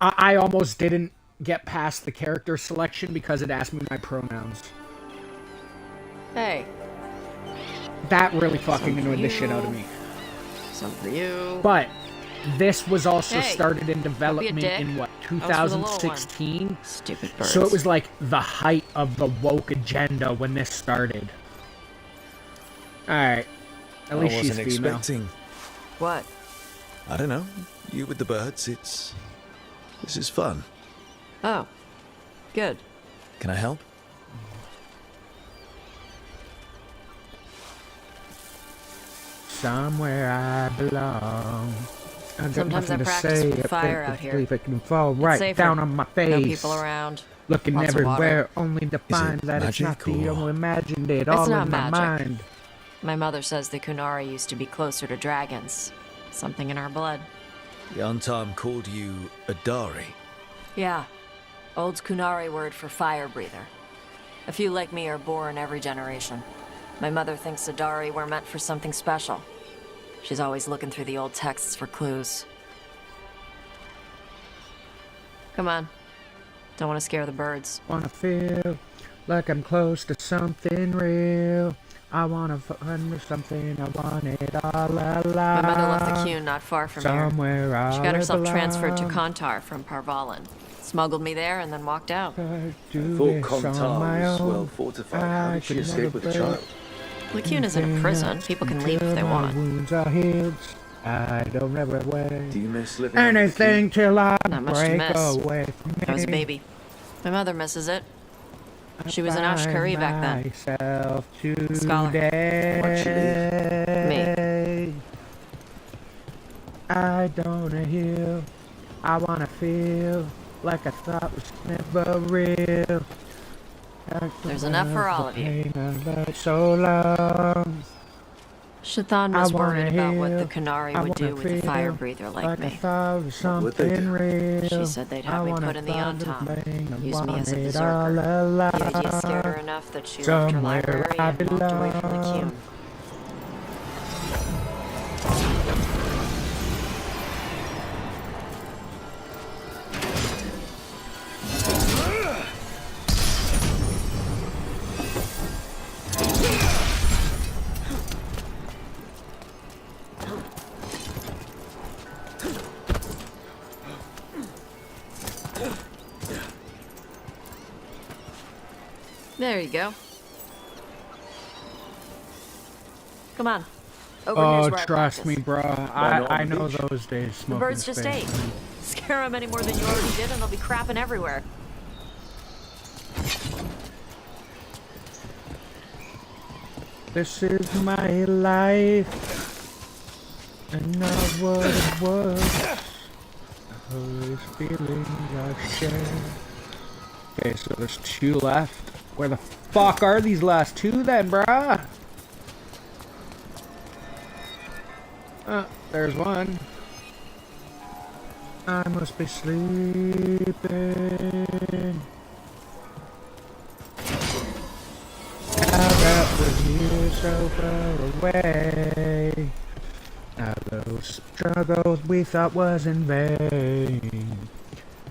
Speaker 10: I almost didn't get past the character selection because it asked me my pronouns.
Speaker 13: Hey.
Speaker 10: That really fucking annoyed the shit out of me.
Speaker 13: Some for you.
Speaker 10: But this was also
Speaker 13: Hey,
Speaker 10: started in
Speaker 13: don't be a
Speaker 10: development
Speaker 13: dick.
Speaker 10: in what,
Speaker 13: That was for the little one.
Speaker 10: 2016?
Speaker 13: Stupid birds.
Speaker 10: So it was like the height of the woke agenda when this started. Alright. At least she's
Speaker 1: wasn't
Speaker 10: female.
Speaker 1: expecting.
Speaker 13: What?
Speaker 1: I don't know. You with the birds, this is fun.
Speaker 13: Oh. Good.
Speaker 1: Can I help?
Speaker 10: Somewhere I belong. I got
Speaker 13: Sometimes I
Speaker 10: nothing to
Speaker 13: practice
Speaker 10: say.
Speaker 13: with
Speaker 10: I
Speaker 13: fire
Speaker 10: think
Speaker 13: out here.
Speaker 10: believe it can fall
Speaker 13: It's
Speaker 10: right
Speaker 13: safer.
Speaker 10: down on my face.
Speaker 13: No people around.
Speaker 10: Looking
Speaker 13: Lots of water.
Speaker 10: everywhere, only to find that it's not
Speaker 1: magic
Speaker 10: the
Speaker 1: or-
Speaker 10: only imagined it
Speaker 13: It's
Speaker 10: all
Speaker 13: not
Speaker 10: in my
Speaker 13: magic.
Speaker 10: mind.
Speaker 13: My mother says the Kunari used to be closer to dragons. Something in our blood.
Speaker 1: The Untarm called you a Dari.
Speaker 13: Yeah. Old Kunari word for fire breather. A few like me are born every generation. My mother thinks Adari were meant for something special. She's always looking through the old texts for clues. Come on. Don't want to scare the birds.
Speaker 10: Wanna feel like I'm close to something real. I wanna find something, I want it all
Speaker 13: My
Speaker 10: alive.
Speaker 13: mother left the Kuhn not far from
Speaker 10: Somewhere
Speaker 13: here. She got herself
Speaker 10: I
Speaker 13: transferred to
Speaker 10: belong.
Speaker 13: Kontar from Parvalin. Smuggled me there and then walked out.
Speaker 10: Do
Speaker 17: thought
Speaker 10: this
Speaker 17: Kontar
Speaker 10: on my
Speaker 17: was
Speaker 10: own.
Speaker 17: well fortified. How did she
Speaker 10: could
Speaker 17: escape
Speaker 10: never
Speaker 17: with a
Speaker 10: break
Speaker 17: child?
Speaker 13: Lacune isn't a prison. People can leave if they
Speaker 10: until my
Speaker 13: want.
Speaker 10: wounds are healed. I don't ever wait.
Speaker 17: Do you miss living on the
Speaker 10: Anything till I
Speaker 13: Not much to
Speaker 10: break
Speaker 13: miss.
Speaker 10: away from me.
Speaker 13: I was a baby. My mother misses it. She was in Ashkari back then.
Speaker 10: Myself
Speaker 13: Scholar.
Speaker 10: today.
Speaker 13: Me.
Speaker 10: I don't wanna heal. I wanna feel like I thought was never real.
Speaker 13: There's enough for all of you.
Speaker 10: So long.
Speaker 13: Shathan
Speaker 10: I
Speaker 13: was
Speaker 10: wanna
Speaker 13: worried about what the
Speaker 10: heal.
Speaker 13: Kunari
Speaker 10: I
Speaker 13: would do
Speaker 10: wanna
Speaker 13: with a
Speaker 10: feel
Speaker 13: fire breather like
Speaker 10: I
Speaker 13: me.
Speaker 10: thought it was
Speaker 17: What would they
Speaker 10: something
Speaker 17: do?
Speaker 10: real.
Speaker 13: She said they'd have
Speaker 10: I
Speaker 13: me
Speaker 10: wanna
Speaker 13: put in the
Speaker 10: find
Speaker 13: on-tom.
Speaker 10: thing, I
Speaker 13: Use me as a
Speaker 10: want it
Speaker 13: berserker.
Speaker 10: all
Speaker 13: The idea scared her
Speaker 10: alive.
Speaker 13: enough that she left her
Speaker 10: Somewhere
Speaker 13: library
Speaker 10: I
Speaker 13: and walked away from the
Speaker 10: belong.
Speaker 13: Kuhn. There you go. Come on. Over here's
Speaker 10: Oh,
Speaker 13: where I
Speaker 10: trust
Speaker 13: practice.
Speaker 10: me, bro. I know those days.
Speaker 13: The
Speaker 10: Smoking
Speaker 13: birds just
Speaker 10: space.
Speaker 13: ate. Scare them any more than you already did, and they'll be crapping everywhere.
Speaker 10: This is my life, and not what it was. All these feelings I share. Okay, so there's two left. Where the fuck are these last two then, bruh? There's one. I must be sleeping. Now that we're here so far away, now those struggles we thought was in vain,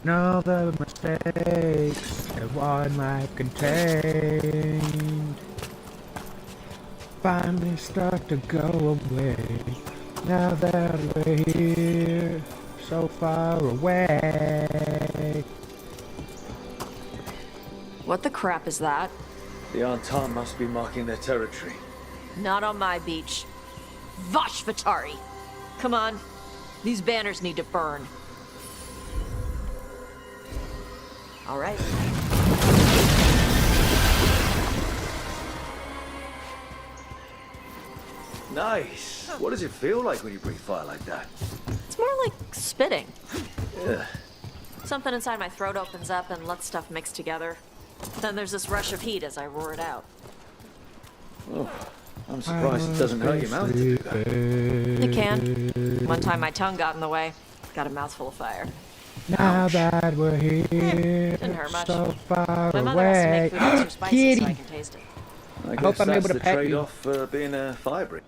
Speaker 10: and all the mistakes that one life contained finally start to go away. Now that we're here so far away.
Speaker 13: What the crap is that?
Speaker 17: The Antar must be marking their territory.
Speaker 13: Not on my beach. Vashvatari! Come on. These banners need to burn. All right.
Speaker 17: Nice. What does it feel like when you breathe fire like that?
Speaker 13: It's more like spitting.
Speaker 17: Yeah.
Speaker 13: Something inside my throat opens up and lets stuff mix together. Then there's this rush of heat as I roar it out.
Speaker 17: Oh, I'm surprised it doesn't hurt your mouth to do that.
Speaker 13: It can. One time my tongue got in the way. Got a mouthful of fire.
Speaker 10: Now that we're here
Speaker 13: Didn't hurt much.
Speaker 10: so far
Speaker 13: My mother has to
Speaker 10: away.
Speaker 13: make food extra spicy
Speaker 10: Kitty!
Speaker 13: so I can taste it.
Speaker 17: I
Speaker 10: I
Speaker 17: guess
Speaker 10: hope I'm
Speaker 17: that's
Speaker 10: able to
Speaker 17: the
Speaker 10: pet you.
Speaker 17: trade-off for being a fire breather.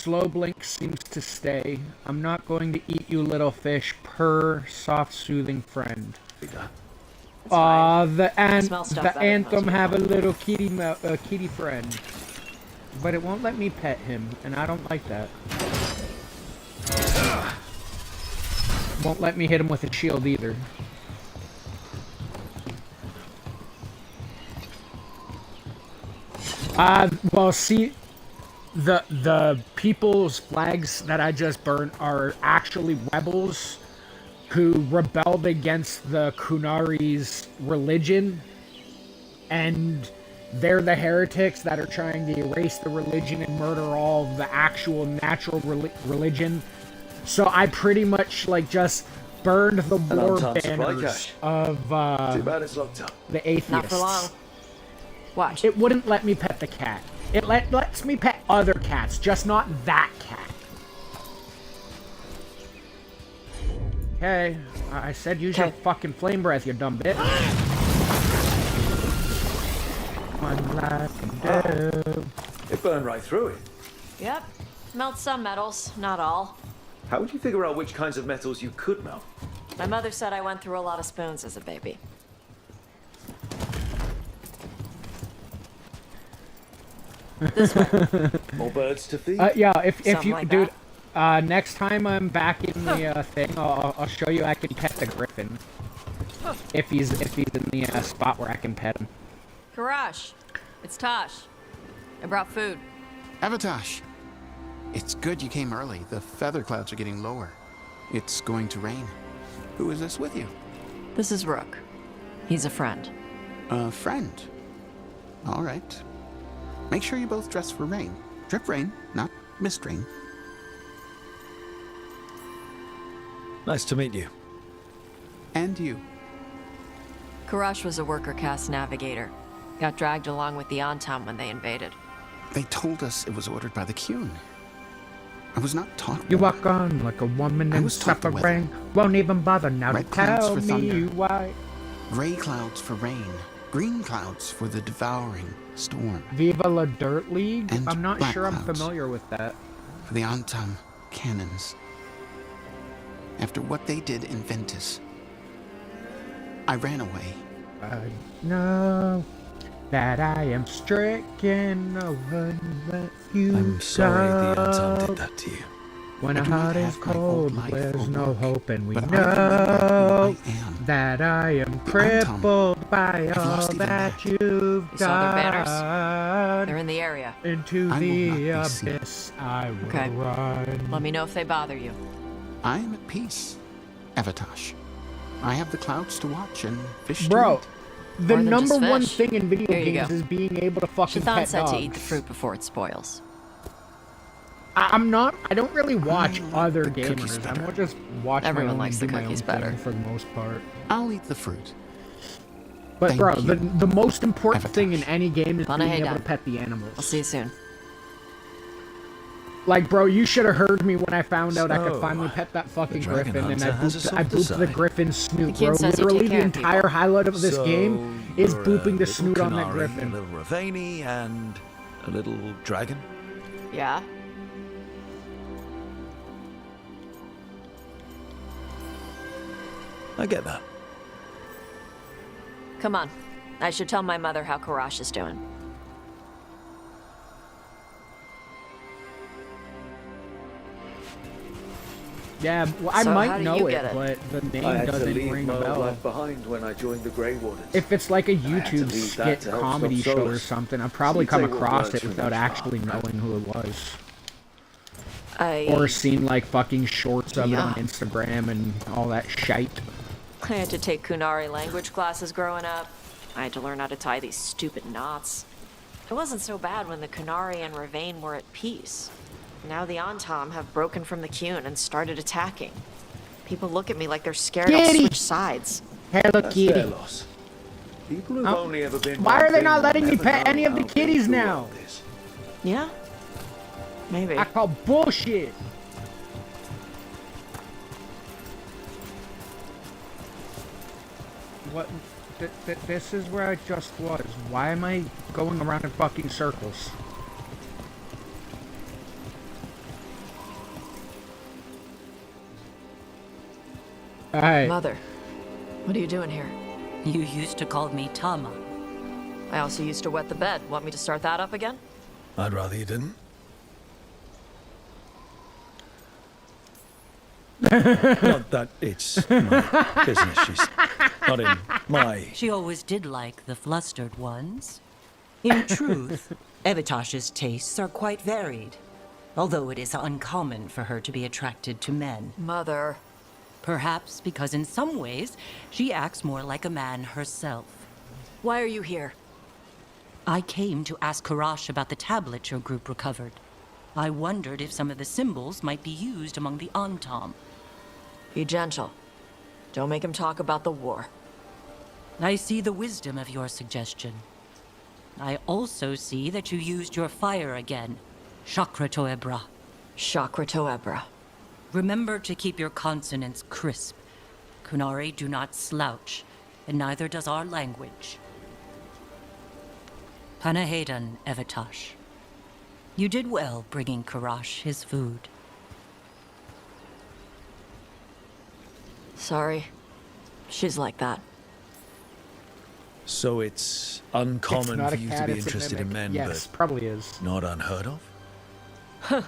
Speaker 10: slow blink seems to stay. I'm not going to eat you, little fish. Purr, soft, soothing friend. The anthem have a little kitty friend, but it won't let me pet him, and I don't like that. Won't let me hit him with a shield either. Well, see, the people's flags that I just burnt are actually rebels who rebelled against the Kunari's religion, and they're the heretics that are trying to erase the religion and murder all of the actual natural religion. So I pretty much like just burned the war banners of
Speaker 1: Too bad it's locked up.
Speaker 10: the atheists.
Speaker 13: Not for long. Watch.
Speaker 10: It wouldn't let me pet the cat. It lets me pet other cats, just not that cat. Okay, I said use your fucking flame breath, you dumb bitch. One life can do.
Speaker 1: It burned right through it.
Speaker 13: Yep. Melt some metals, not all.
Speaker 1: How would you figure out which kinds of metals you could melt?
Speaker 13: My mother said I went through a lot of spoons as a baby. This way.
Speaker 1: More birds to feed?
Speaker 10: Yeah, if
Speaker 13: Something
Speaker 10: you,
Speaker 13: like
Speaker 10: dude, next time I'm back in the thing, I'll show you I can pet the griffin. If he's in the spot where I can pet him.
Speaker 13: Karash, it's Tosh. I brought food.
Speaker 18: Avatosh, it's good you came early. The feather clouds are getting lower. It's going to rain. Who is this with you?
Speaker 13: This is Rook. He's a friend.
Speaker 18: A friend? All right. Make sure you both dress for rain. Drip rain, not mist rain.
Speaker 1: Nice to meet you.
Speaker 18: And you.
Speaker 13: Karash was a worker caste navigator. Got dragged along with the Antam when they invaded.
Speaker 18: They told us it was ordered by the Qun. I was not taught.
Speaker 10: You walk on like a woman in suffering. Won't even bother now to tell me why.
Speaker 18: Gray clouds for rain. Green clouds for the devouring storm.
Speaker 10: Viva la Dirt League?
Speaker 18: And
Speaker 10: I'm not
Speaker 18: black
Speaker 10: sure I'm
Speaker 18: clouds
Speaker 10: familiar with that.
Speaker 18: For the Antam cannons. After what they did in Ventus, I ran away.
Speaker 10: I know that I am stricken. I wouldn't let you
Speaker 1: I'm sorry the Antam
Speaker 10: go.
Speaker 1: did that to you.
Speaker 10: When a heart is cold, there's no hope, and we
Speaker 18: but
Speaker 10: know
Speaker 18: I am.
Speaker 10: that I am crippled by all that you've
Speaker 13: You saw their banners?
Speaker 10: done.
Speaker 13: They're in the area.
Speaker 10: Into
Speaker 18: I will
Speaker 10: the
Speaker 18: not be seen.
Speaker 10: abyss I will
Speaker 13: Okay.
Speaker 10: run.
Speaker 13: Let me know if they bother you.
Speaker 18: I am at peace, Avatosh. I have the clouds to watch and fish to
Speaker 10: Bro,
Speaker 18: eat.
Speaker 10: the
Speaker 13: More than just
Speaker 10: number one
Speaker 13: fish.
Speaker 10: thing in video
Speaker 13: Here you
Speaker 10: games
Speaker 13: go.
Speaker 10: is being able to fucking
Speaker 13: Shathan
Speaker 10: pet
Speaker 13: said
Speaker 10: dogs.
Speaker 13: to eat the fruit before it spoils.
Speaker 10: I don't really watch other
Speaker 18: the cookies
Speaker 10: gamers. I'm
Speaker 18: better.
Speaker 10: more just watching
Speaker 13: Everyone
Speaker 10: my own,
Speaker 13: likes the
Speaker 10: do my own
Speaker 13: cookies
Speaker 10: thing
Speaker 13: better.
Speaker 10: for the most part.
Speaker 18: I'll eat the fruit.
Speaker 10: But
Speaker 18: Thank
Speaker 10: bro,
Speaker 18: you.
Speaker 10: the most important thing in any game is
Speaker 13: Lana,
Speaker 10: being
Speaker 13: hey,
Speaker 10: able
Speaker 13: Dad.
Speaker 10: to pet the animals.
Speaker 13: I'll see you soon.
Speaker 10: Like, bro, you should have heard me when I found out I could
Speaker 1: So,
Speaker 10: finally pet that fucking
Speaker 1: the Dragon
Speaker 10: griffin, and
Speaker 1: Hunter has a
Speaker 10: I
Speaker 1: softer
Speaker 10: booped the
Speaker 1: side.
Speaker 10: griffin's snoot,
Speaker 13: The kid
Speaker 10: bro.
Speaker 13: says you
Speaker 10: Literally,
Speaker 13: take
Speaker 10: the
Speaker 13: care of
Speaker 10: entire
Speaker 13: people.
Speaker 10: highlight of this
Speaker 1: So,
Speaker 10: game is
Speaker 1: you're a
Speaker 10: booping the
Speaker 1: little
Speaker 10: snoot on that
Speaker 1: Kunari,
Speaker 10: griffin.
Speaker 1: A little Ravani, and a little dragon.
Speaker 13: Yeah?
Speaker 1: I get that.
Speaker 13: Come on. I should tell my mother how Karash is doing.
Speaker 10: Yeah, well, I
Speaker 13: So how
Speaker 10: might
Speaker 13: do
Speaker 10: know
Speaker 13: you
Speaker 10: it,
Speaker 13: get it?
Speaker 10: but the name
Speaker 1: I had to
Speaker 10: doesn't
Speaker 1: leave
Speaker 10: ring
Speaker 1: my
Speaker 10: a
Speaker 1: old
Speaker 10: bell.
Speaker 1: life behind when I joined the Grey Wardens.
Speaker 10: If it's like a
Speaker 1: I had to
Speaker 10: YouTube
Speaker 1: leave that
Speaker 10: skit
Speaker 1: to help
Speaker 10: comedy
Speaker 1: stop
Speaker 10: show or
Speaker 1: Solus.
Speaker 10: something, I'd probably
Speaker 1: So
Speaker 10: come
Speaker 1: you take what
Speaker 10: across
Speaker 1: works
Speaker 10: it
Speaker 1: from
Speaker 10: without
Speaker 1: each
Speaker 10: actually
Speaker 1: part.
Speaker 10: knowing who it was.
Speaker 13: I
Speaker 10: Or seen like fucking shorts of it on
Speaker 13: Yeah.
Speaker 10: Instagram and all that shite.
Speaker 13: I had to take Kunari language classes growing up. I had to learn how to tie these stupid knots. It wasn't so bad when the Kunari and Ravane were at peace. Now the Antam have broken from the Qun and started attacking. People look at me like they're scared I'll
Speaker 10: Kitty!
Speaker 13: switch sides.
Speaker 10: Hello,
Speaker 1: That's
Speaker 10: kitty.
Speaker 1: their loss. People who've only ever been
Speaker 10: Why
Speaker 1: one
Speaker 10: are they
Speaker 1: thing
Speaker 10: not
Speaker 1: will
Speaker 10: letting me
Speaker 1: never
Speaker 10: pet
Speaker 1: know
Speaker 10: any of the
Speaker 1: how big
Speaker 10: kitties
Speaker 1: the
Speaker 10: now?
Speaker 1: world is.
Speaker 13: Yeah? Maybe.
Speaker 10: I call bullshit. What? This is where I just was. Why am I going around in fucking circles? Alright.
Speaker 13: Mother, what are you doing here?
Speaker 19: You used to call me Tama.
Speaker 13: I also used to wet the bed. Want me to start that up again?
Speaker 1: I'd rather you didn't. Not that it's my business. She's not in my...
Speaker 19: She always did like the flustered ones. In truth, Evitash's tastes are quite varied, although it is uncommon for her to be attracted to men.
Speaker 13: Mother.
Speaker 19: Perhaps because in some ways, she acts more like a man herself.
Speaker 13: Why are you here?
Speaker 19: I came to ask Karash about the tablet your group recovered. I wondered if some of the symbols might be used among the Antam.
Speaker 13: Be gentle. Don't make him talk about the war.
Speaker 19: I see the wisdom of your suggestion. I also see that you used your fire again. Chakra Toebra.
Speaker 13: Chakra Toebra.
Speaker 19: Remember to keep your consonants crisp. Kunari do not slouch, and neither does our language. Panahedan, Evitash. You did well bringing Karash his food.
Speaker 13: Sorry. She's like that.
Speaker 1: So it's uncommon
Speaker 10: not
Speaker 1: for
Speaker 10: a
Speaker 1: you
Speaker 10: cat,
Speaker 1: to be
Speaker 10: it's a
Speaker 1: interested in
Speaker 10: mimic.
Speaker 1: men,
Speaker 10: Yes,
Speaker 1: but
Speaker 10: probably is.
Speaker 1: not unheard of?
Speaker 13: Huh.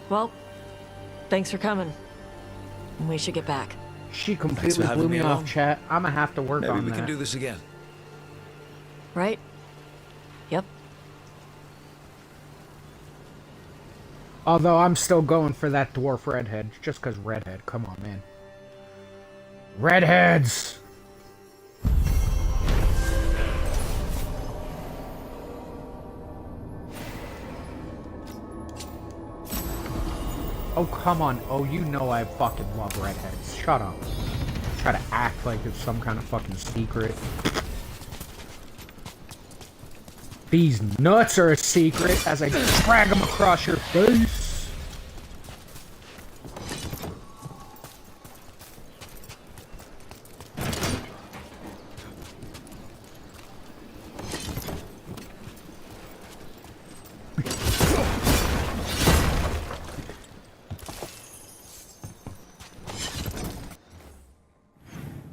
Speaker 13: Well, thanks for coming. We should get back.
Speaker 10: She
Speaker 1: Thanks for
Speaker 10: completely
Speaker 1: having
Speaker 10: blew
Speaker 1: me
Speaker 10: me
Speaker 1: along.
Speaker 10: off, chat. I'm gonna have to work
Speaker 1: Maybe
Speaker 10: on
Speaker 1: we
Speaker 10: that.
Speaker 1: can do this again.
Speaker 13: Right? Yep.
Speaker 10: Although I'm still going for that dwarf redhead, just cause redhead. Come on, man. Redheads! Oh, come on. Oh, you know I fucking love redheads. Shut up. Try to act like it's some kind of fucking secret. These nuts are a secret as I drag them across your face.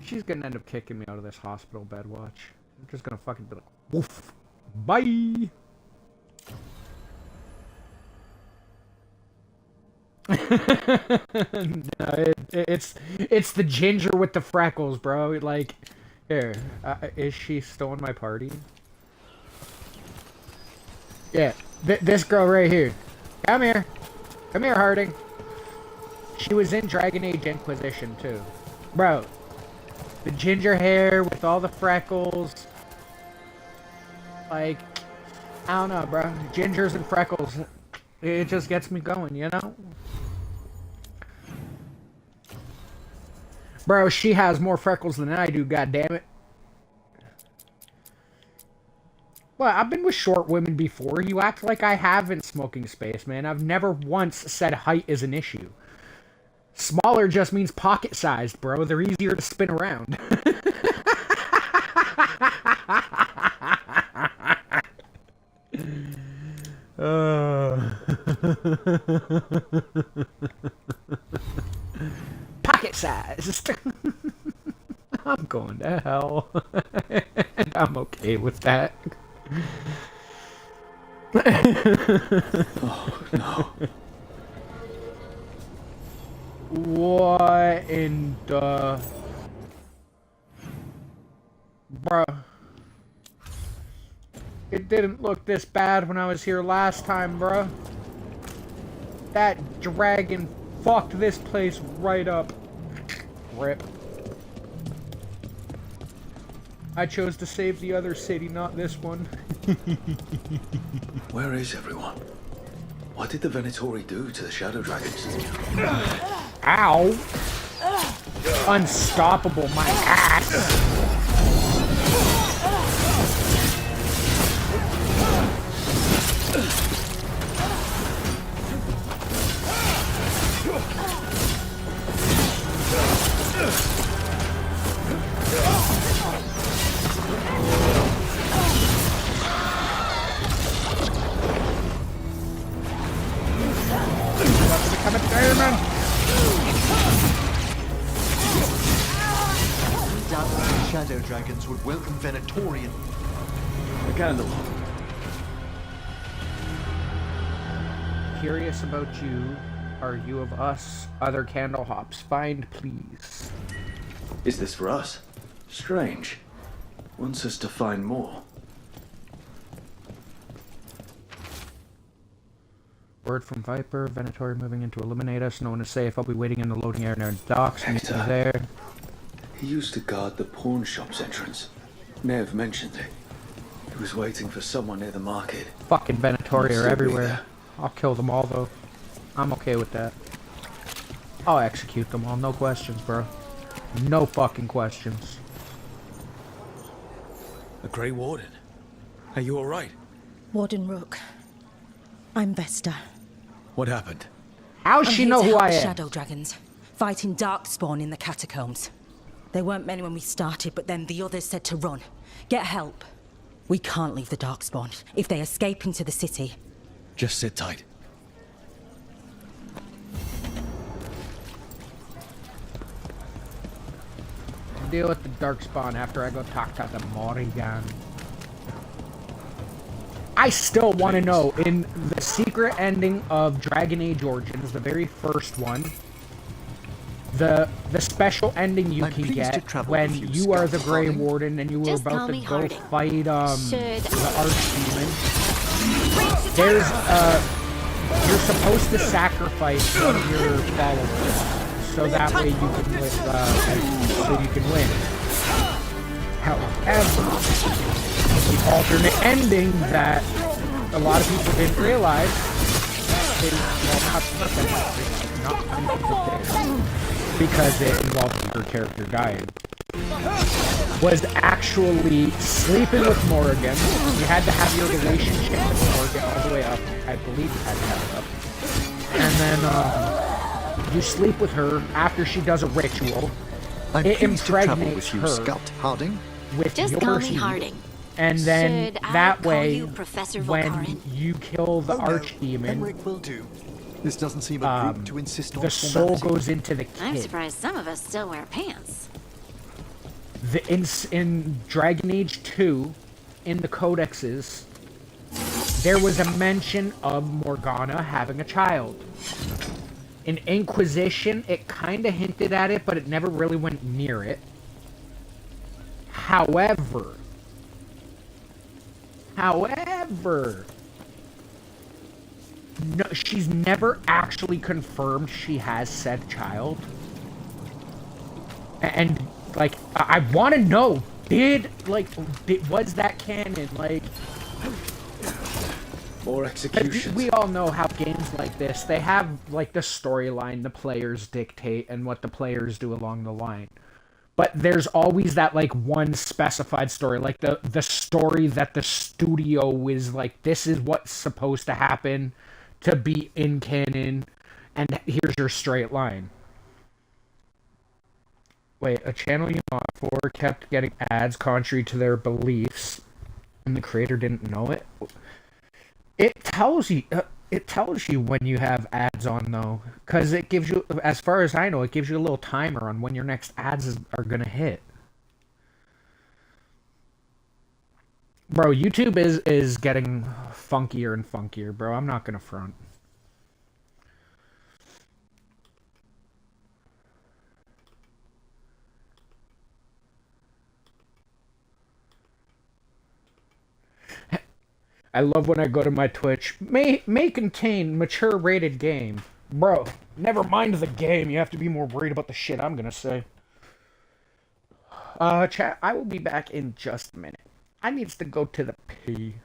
Speaker 10: She's gonna end up kicking me out of this hospital bed, watch. I'm just gonna fucking be like, woof. Bye! No, it's the ginger with the freckles, bro. Like, here, is she still in my party? Yeah, this girl right here. Come here. Come here, Harding. She was in Dragon Age Inquisition, too. Bro, the ginger hair with all the freckles. Like, I don't know, bro. Gingers and freckles. It just gets me going, you know? Bro, she has more freckles than I do, goddammit. Well, I've been with short women before. You act like I have in Smoking Space, man. I've never once said height is an issue. Smaller just means pocket-sized, bro. They're easier to spin around. Pocket-sized. I'm going to hell. And I'm okay with that.
Speaker 1: Oh, no.
Speaker 10: What in the... Bruh. It didn't look this bad when I was here last time, bruh. That dragon fucked this place right up. Rip. I chose to save the other city, not this one.
Speaker 1: Where is everyone? What did the Venatori do to the Shadow Dragons?
Speaker 10: Ow! Unstoppable, my ass! Become a demon!
Speaker 2: shadow dragons would welcome Venatorian.
Speaker 1: The candle.
Speaker 10: Curious about you. Are you of us? Other candle hops. Find, please.
Speaker 1: Is this for us? Strange. Wants us to find more.
Speaker 10: Word from Viper. Venatori moving in to eliminate us. No one is safe. I'll be waiting in the loading area near the docks. Meet me there.
Speaker 1: He used to guard the pawn shop's entrance. Nev mentioned it. He was waiting for someone near the market.
Speaker 10: Fucking Venatori are everywhere. I'll kill them all, though. I'm okay with that. I'll execute them all. No questions, bro. No fucking questions.
Speaker 1: A Grey Warden. Are you alright?
Speaker 20: Warden Rook. I'm Vesta.
Speaker 1: What happened?
Speaker 10: How's she know who I am?
Speaker 20: Shadow dragons, fighting Darkspawn in the catacombs. There weren't many when we started, but then the others said to run. Get help. We can't leave the Darkspawn. If they escape into the city.
Speaker 1: Just sit tight.
Speaker 10: Deal with the Darkspawn after I go talk to the Morrigan. I still want to know, in the secret ending of Dragon Age Origins, the very first one, the special ending you can get when you are the Grey Warden and you were about to go fight the Archdemon. There's you're supposed to sacrifice one of your followers so that way you can win. However, the alternate ending that a lot of people didn't realize is, well, not many people did, because it involved her character dying, was actually sleeping with Morrigan. You had to have your relationship with Morrigan all the way up. I believe you had to have it up. And then you sleep with her after she does a ritual. It impregnates her
Speaker 2: Harding.
Speaker 3: Just
Speaker 10: your
Speaker 3: call me
Speaker 10: seed.
Speaker 3: Harding.
Speaker 10: And then
Speaker 3: Should I
Speaker 10: that
Speaker 3: call
Speaker 10: way,
Speaker 3: you Professor
Speaker 10: when
Speaker 3: Volkarin?
Speaker 10: you kill the Archdemon,
Speaker 2: Henrik will do. This doesn't seem a group to insist on
Speaker 10: the soul
Speaker 2: formality.
Speaker 10: goes into the
Speaker 3: I'm
Speaker 10: kid.
Speaker 3: surprised some of us still wear pants.
Speaker 10: In Dragon Age 2, in the codexes, there was a mention of Morgana having a child. In Inquisition, it kind of hinted at it, but it never really went near it. However, no, she's never actually confirmed she has said child. And, like, I want to know, was that canon? Like,
Speaker 1: more executions.
Speaker 10: We all know how games like this, they have, like, the storyline the players dictate and what the players do along the line. But there's always that, like, one specified story, like the story that the studio is like, this is what's supposed to happen to be in canon, and here's your straight line. Wait, a channel you bought for kept getting ads contrary to their beliefs, and the creator didn't know it? It tells you when you have ads on, though, because it gives you, as far as I know, it gives you a little timer on when your next ads are gonna hit. Bro, YouTube is getting funkier and funkier, bro. I'm not gonna front. I love when I go to my Twitch. May contain mature rated game. Bro, never mind the game. You have to be more worried about the shit I'm gonna say. Chat, I will be back in just a minute. I needs to go to the pee.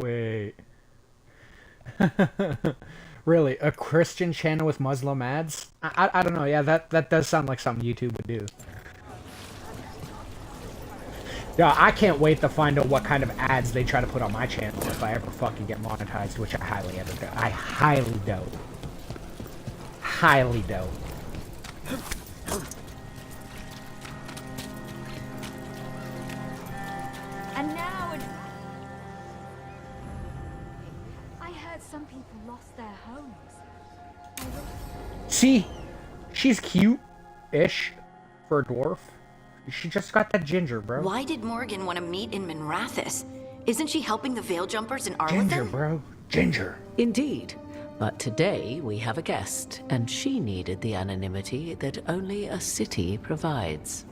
Speaker 10: Wait. Really, a Christian channel with Muslim ads? I don't know. Yeah, that does sound like something YouTube would do. Yeah, I can't wait to find out what kind of ads they try to put on my channel if I ever fucking get monetized, which I highly doubt. I highly doubt. Highly doubt.
Speaker 6: And now I heard some people lost their homes.
Speaker 10: See? She's cute-ish for a dwarf. She just got that ginger, bro.
Speaker 3: Why did Morgan want to meet in Minrathous? Isn't she helping the Veil Jumpers in Arlington?
Speaker 10: Ginger, bro. Ginger.
Speaker 4: Indeed. But today we have a guest, and she needed the anonymity that only a city provides.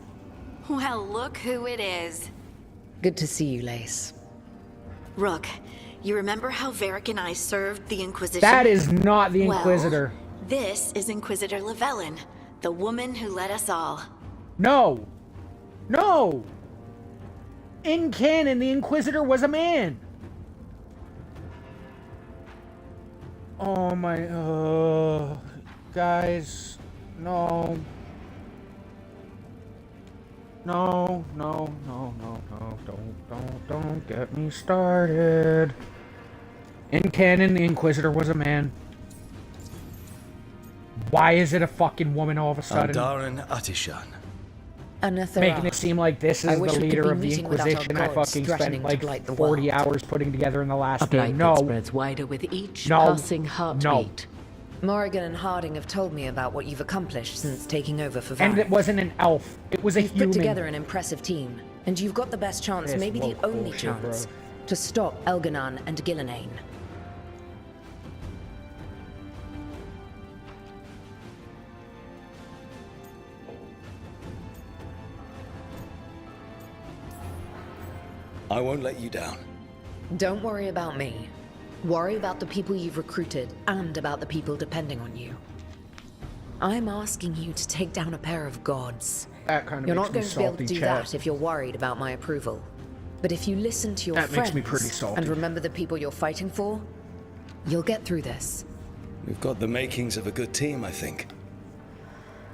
Speaker 3: Well, look who it is.
Speaker 21: Good to see you, Lace.
Speaker 3: Rook, you remember how Varric and I served the Inquisition?
Speaker 10: That is not the Inquisitor.
Speaker 3: Well, this is Inquisitor Llewellyn, the woman who led us all.
Speaker 10: No! No! In canon, the Inquisitor was a man! Oh my... guys... No... No, don't get me started. In canon, the Inquisitor was a man. Why is it a fucking woman all of a sudden?
Speaker 17: Andaran Atishan.
Speaker 10: Making it seem like this is the leader of the Inquisition I fucking spent like 40 hours putting together in the last
Speaker 4: A blight
Speaker 10: game. No.
Speaker 4: that spreads wider with each passing heartbeat.
Speaker 21: Morrigan and Harding have told me about what you've accomplished since taking over for Varric.
Speaker 10: And it wasn't an elf. It was a
Speaker 21: You've
Speaker 10: human.
Speaker 21: put together an impressive team, and you've got the best chance,
Speaker 10: This
Speaker 21: maybe the
Speaker 10: woke
Speaker 21: only
Speaker 10: bullshit,
Speaker 21: chance,
Speaker 10: bro.
Speaker 21: to stop Elganon and Gillenane.
Speaker 17: I won't let you down.
Speaker 21: Don't worry about me. Worry about the people you've recruited, and about the people depending on you. I'm asking you to take down a pair of gods.
Speaker 10: That kind of
Speaker 21: You're
Speaker 10: makes
Speaker 21: not
Speaker 10: me
Speaker 21: going to be able to
Speaker 10: salty,
Speaker 21: do
Speaker 10: chat.
Speaker 21: that if you're worried about my approval. But if you listen to your
Speaker 10: That
Speaker 21: friends
Speaker 10: makes me pretty salty.
Speaker 21: and remember the people you're fighting for, you'll get through this.
Speaker 17: We've got the makings of a good team, I think.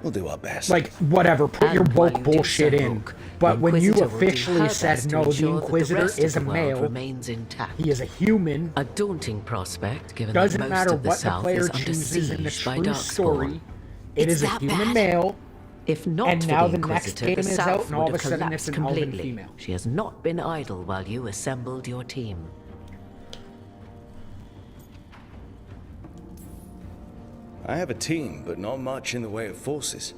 Speaker 17: We'll do our best.
Speaker 10: Like, whatever, put your
Speaker 4: And while
Speaker 10: woke
Speaker 4: you do
Speaker 10: bullshit
Speaker 4: so,
Speaker 10: in.
Speaker 4: Rook,
Speaker 10: But when you
Speaker 4: Inquisitor will do
Speaker 10: officially
Speaker 4: her
Speaker 10: said,
Speaker 4: best to
Speaker 10: no, the
Speaker 4: ensure that the
Speaker 10: Inquisitor
Speaker 4: rest of
Speaker 10: is a
Speaker 4: the world
Speaker 10: male,
Speaker 4: remains intact.
Speaker 10: he is a human,
Speaker 4: A daunting prospect, given
Speaker 10: doesn't
Speaker 4: that most
Speaker 10: matter
Speaker 4: of the
Speaker 10: what the
Speaker 4: South
Speaker 10: player
Speaker 4: is under
Speaker 10: chooses in the
Speaker 4: siege by
Speaker 10: true
Speaker 4: Darkspawn.
Speaker 10: story, it is a human male,
Speaker 4: If not
Speaker 10: and
Speaker 4: for
Speaker 10: now
Speaker 4: the
Speaker 10: the next
Speaker 4: Inquisitor,
Speaker 10: game
Speaker 4: the
Speaker 10: is
Speaker 4: South
Speaker 10: out, and all of
Speaker 4: would
Speaker 10: a
Speaker 4: have
Speaker 10: sudden it's
Speaker 4: collapsed
Speaker 10: an elven
Speaker 4: completely.
Speaker 10: female.
Speaker 4: She has not been idle while you assembled your team.
Speaker 17: I have a team, but not much in the way of forces.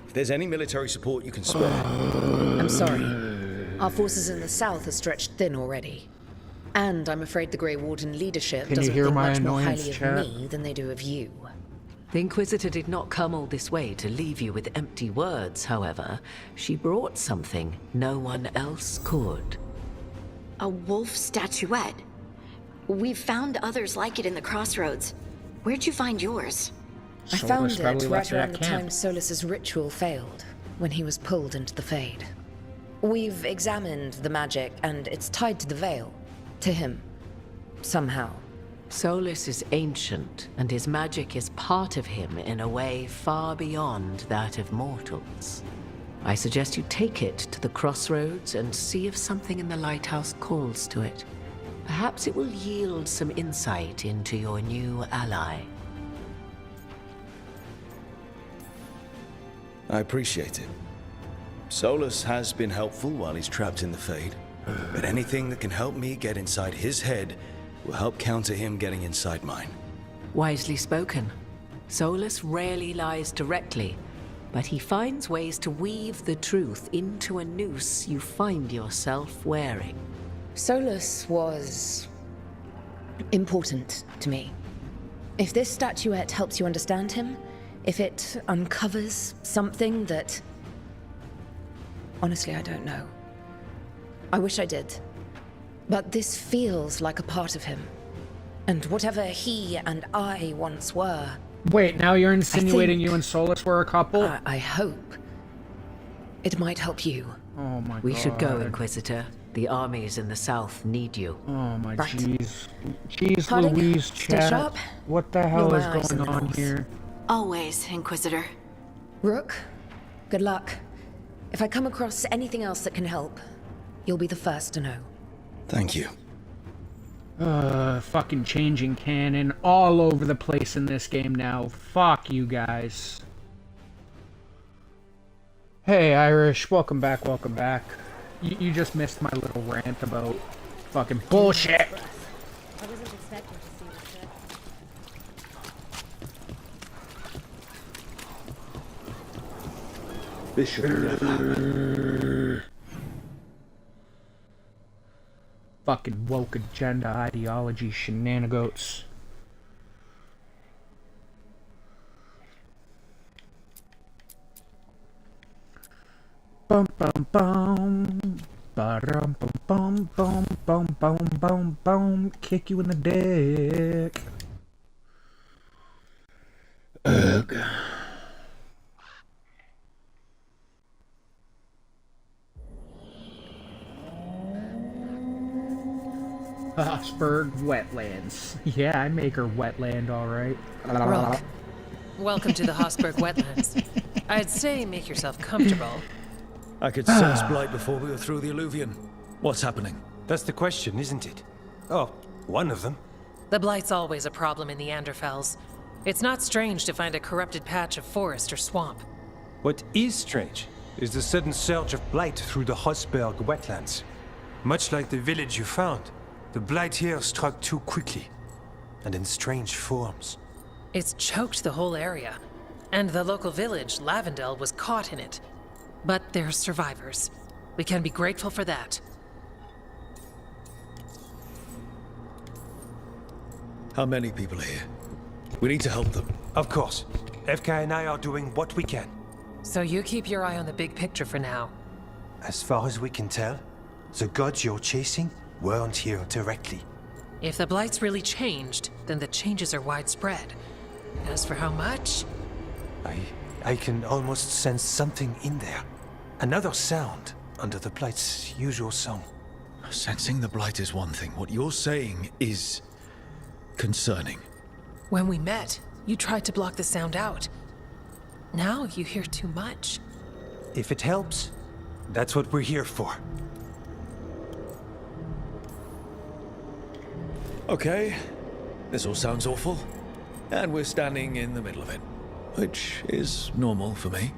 Speaker 17: If there's any military support you can spare.
Speaker 21: I'm sorry. Our forces in the south are stretched thin already. And I'm afraid the Grey Warden leadership
Speaker 10: Can you
Speaker 21: doesn't
Speaker 10: hear
Speaker 21: think
Speaker 10: my
Speaker 21: much more
Speaker 10: annoyance,
Speaker 21: highly
Speaker 10: chat?
Speaker 21: of me than they do of you.
Speaker 4: The Inquisitor did not come all this way to leave you with empty words, however. She brought something no one else could.
Speaker 3: A wolf statuette. We've found others like it in the crossroads. Where'd you find yours?
Speaker 21: I found it
Speaker 10: probably
Speaker 21: right
Speaker 10: left her at
Speaker 21: around the
Speaker 10: camp.
Speaker 21: time Solus's ritual failed, when he was pulled into the Fade. We've examined the magic, and it's tied to the Veil. To him. Somehow.
Speaker 4: Solus is ancient, and his magic is part of him in a way far beyond that of mortals. I suggest you take it to the crossroads and see if something in the lighthouse calls to it. Perhaps it will yield some insight into your new ally.
Speaker 17: I appreciate it. Solus has been helpful while he's trapped in the Fade, but anything that can help me get inside his head will help counter him getting inside mine.
Speaker 4: Wisely spoken. Solus rarely lies directly, but he finds ways to weave the truth into a noose you find yourself wearing.
Speaker 21: Solus was important to me. If this statuette helps you understand him, if it uncovers something that... Honestly, I don't know. I wish I did. But this feels like a part of him. And whatever he and I once were...
Speaker 10: Wait, now you're insinuating you and Solus were a couple?
Speaker 21: I hope it might help you.
Speaker 10: Oh my god.
Speaker 4: We should go, Inquisitor. The armies in the south need you.
Speaker 10: Oh my
Speaker 3: Right.
Speaker 10: jeez. Jeez
Speaker 3: Harding,
Speaker 10: Louise,
Speaker 3: stay
Speaker 10: chat.
Speaker 3: sharp.
Speaker 10: What the hell
Speaker 3: You're
Speaker 10: is
Speaker 3: my eyes
Speaker 10: going
Speaker 3: and
Speaker 10: on
Speaker 3: nose.
Speaker 10: here?
Speaker 3: Always, Inquisitor.
Speaker 21: Rook, good luck. If I come across anything else that can help, you'll be the first to know.
Speaker 17: Thank you.
Speaker 10: Fucking changing canon all over the place in this game now. Fuck you guys. Hey Irish, welcome back, welcome back. You just missed my little rant about fucking bullshit.
Speaker 21: I wasn't expecting to see this ship.
Speaker 10: Fucking woke agenda ideology shenanigans. Bum bum bum. Ba-dum bum bum bum bum bum bum bum. Kick you in the dick. Ugh. Hossberg Wetlands. Yeah, I make her wetland alright.
Speaker 5: Rook, welcome to the Hossberg Wetlands. I'd say make yourself comfortable.
Speaker 1: I could sense blight before we were through the alluvion. What's happening?
Speaker 16: That's the question, isn't it? Oh, one of them.
Speaker 5: The blight's always a problem in the Anderfells. It's not strange to find a corrupted patch of forest or swamp.
Speaker 8: What is strange is the sudden surge of blight through the Hossberg wetlands. Much like the village you found, the blight here struck too quickly, and in strange forms.
Speaker 5: It's choked the whole area, and the local village, Lavendel, was caught in it. But they're survivors. We can be grateful for that.
Speaker 1: How many people are here? We need to help them.
Speaker 8: Of course. FK and I are doing what we can.
Speaker 5: So you keep your eye on the big picture for now.
Speaker 8: As far as we can tell, the gods you're chasing weren't here directly.
Speaker 5: If the blight's really changed, then the changes are widespread. As for how much?
Speaker 8: I can almost sense something in there. Another sound under the blight's usual song.
Speaker 1: Sensing the blight is one thing. What you're saying is concerning.
Speaker 5: When we met, you tried to block the sound out. Now you hear too much.
Speaker 8: If it helps, that's what we're here for.
Speaker 1: Okay, this all sounds awful. And we're standing in the middle of it, which is normal for me.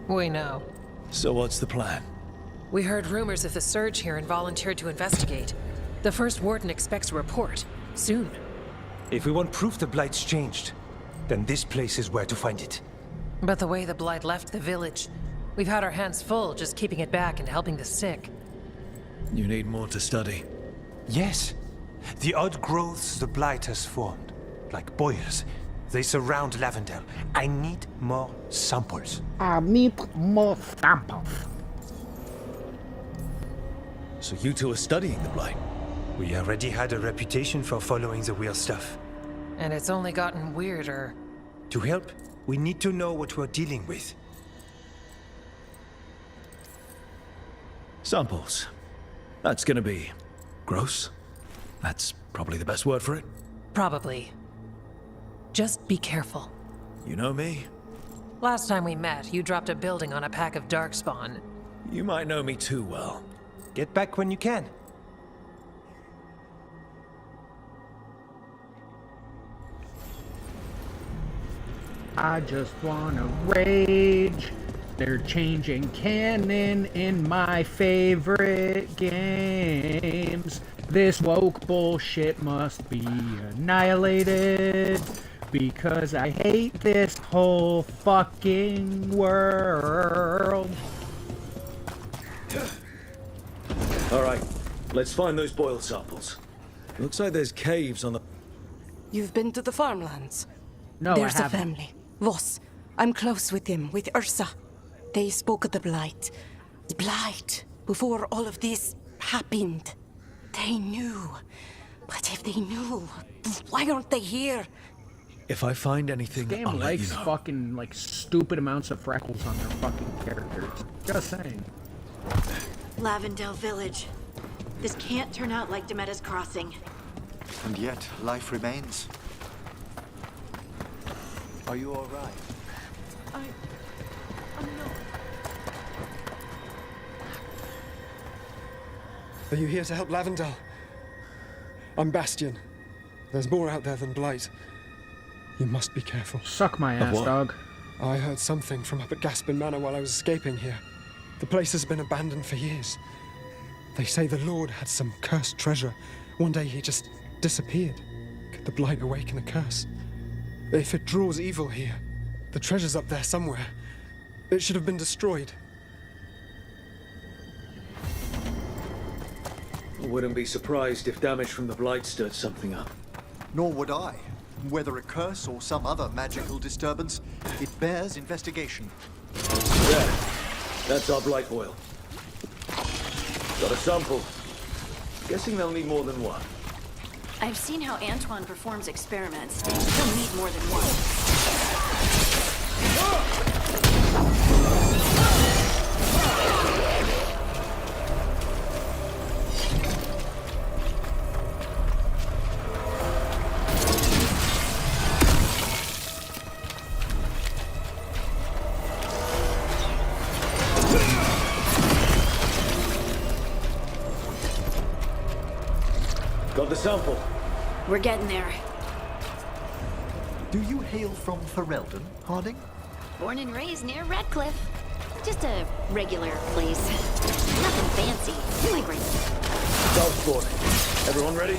Speaker 5: We know.
Speaker 1: So what's the plan?
Speaker 5: We heard rumors of the surge here and volunteered to investigate. The first warden expects a report. Soon.
Speaker 8: If we want proof the blight's changed, then this place is where to find it.
Speaker 5: But the way the blight left the village, we've had our hands full just keeping it back and helping the sick.
Speaker 1: You need more to study.
Speaker 8: Yes. The odd growths the blight has formed, like boils, they surround Lavendel. I need more samples.
Speaker 10: I need more samples.
Speaker 1: So you two are studying the blight?
Speaker 8: We already had a reputation for following the weird stuff.
Speaker 5: And it's only gotten weirder.
Speaker 8: To help, we need to know what we're dealing with.
Speaker 1: Samples. That's gonna be gross. That's probably the best word for it.
Speaker 5: Probably. Just be careful.
Speaker 1: You know me?
Speaker 5: Last time we met, you dropped a building on a pack of darkspawn.
Speaker 1: You might know me too well.
Speaker 8: Get back when you can.
Speaker 10: I just wanna rage. They're changing canon in my favorite games. This woke bullshit must be annihilated. Because I hate this whole fucking world.
Speaker 1: Alright, let's find those boil samples. Looks like there's caves on the...
Speaker 11: You've been to the farmlands?
Speaker 10: No,
Speaker 11: There's
Speaker 10: I
Speaker 11: a
Speaker 10: haven't.
Speaker 11: family. Voss. I'm close with them, with Ursa. They spoke of the blight. The blight. Before all of this happened. They knew. But if they knew, why aren't they here?
Speaker 1: If I find anything,
Speaker 10: This game
Speaker 1: I'll let you
Speaker 10: likes
Speaker 1: know.
Speaker 10: fucking, like, stupid amounts of freckles on their fucking characters. Just saying.
Speaker 3: Lavendale Village. This can't turn out like Demetta's Crossing.
Speaker 2: And yet, life remains. Are you all right?
Speaker 7: I'm not.
Speaker 15: Are you here to help Lavendale? I'm Bastion. There's more out there than Blight. You must be careful.
Speaker 10: Suck my ass, dog.
Speaker 15: I heard something from up at Gaspin Manor while I was escaping here. The place has been abandoned for years. They say the Lord had some cursed treasure. One day he just disappeared. Could the Blight awaken a curse? If it draws evil here, the treasure's up there somewhere. It should have been destroyed.
Speaker 1: Wouldn't be surprised if damage from the Blight stirred something up.
Speaker 2: Nor would I. Whether a curse or some other magical disturbance, it bears investigation.
Speaker 1: There. That's our Blight oil. Got a sample. Guessing they'll need more than one.
Speaker 3: I've seen how Antoine performs experiments. He'll need more than one.
Speaker 1: Got the sample.
Speaker 3: We're getting there.
Speaker 2: Do you hail from Ferelden, Harding?
Speaker 3: Born and raised near Redcliffe. Just a regular place. Nothing fancy, like Redcliffe.
Speaker 1: Southport. Everyone ready?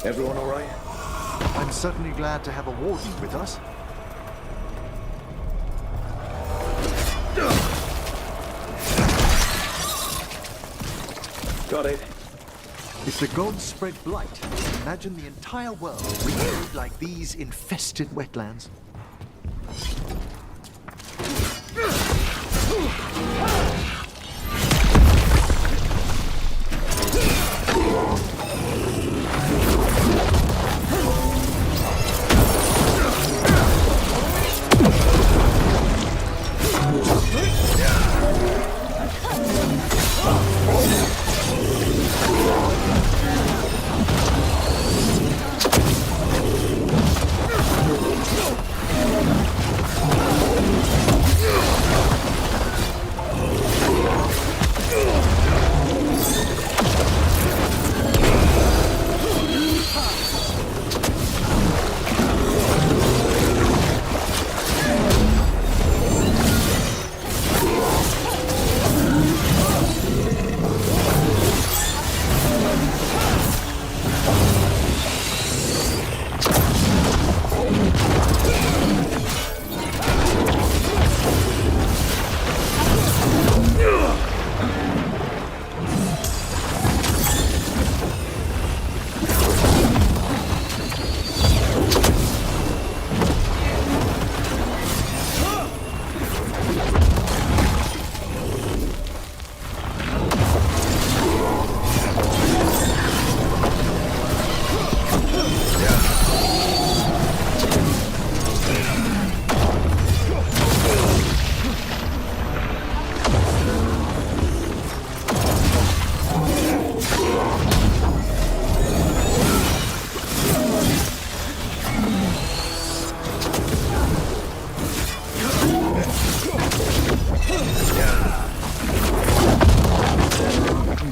Speaker 1: Everyone all right?
Speaker 2: I'm certainly glad to have a warden with us.
Speaker 1: Got it.
Speaker 2: If the gods spread blight, imagine the entire world renewed like these infested wetlands.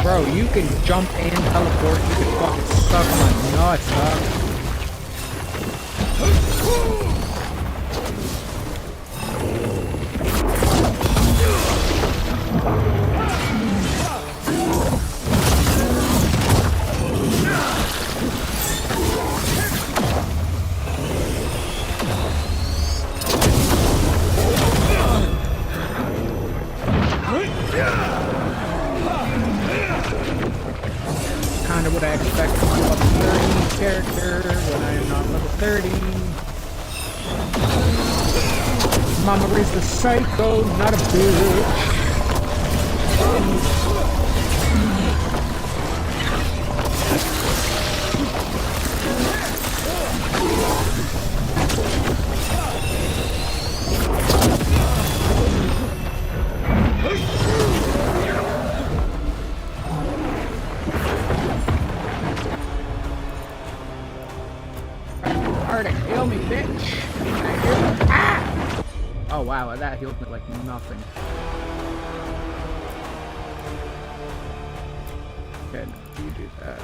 Speaker 10: Bro, you can jump and teleport. You can fucking suck my nuts, dog. Kind of what I expect from a level 30 character when I am not level 30. Mama raised a psycho, not a bitch. Heal me, bitch! Ah! Oh wow, that healed me like nothing. Okay, you do that.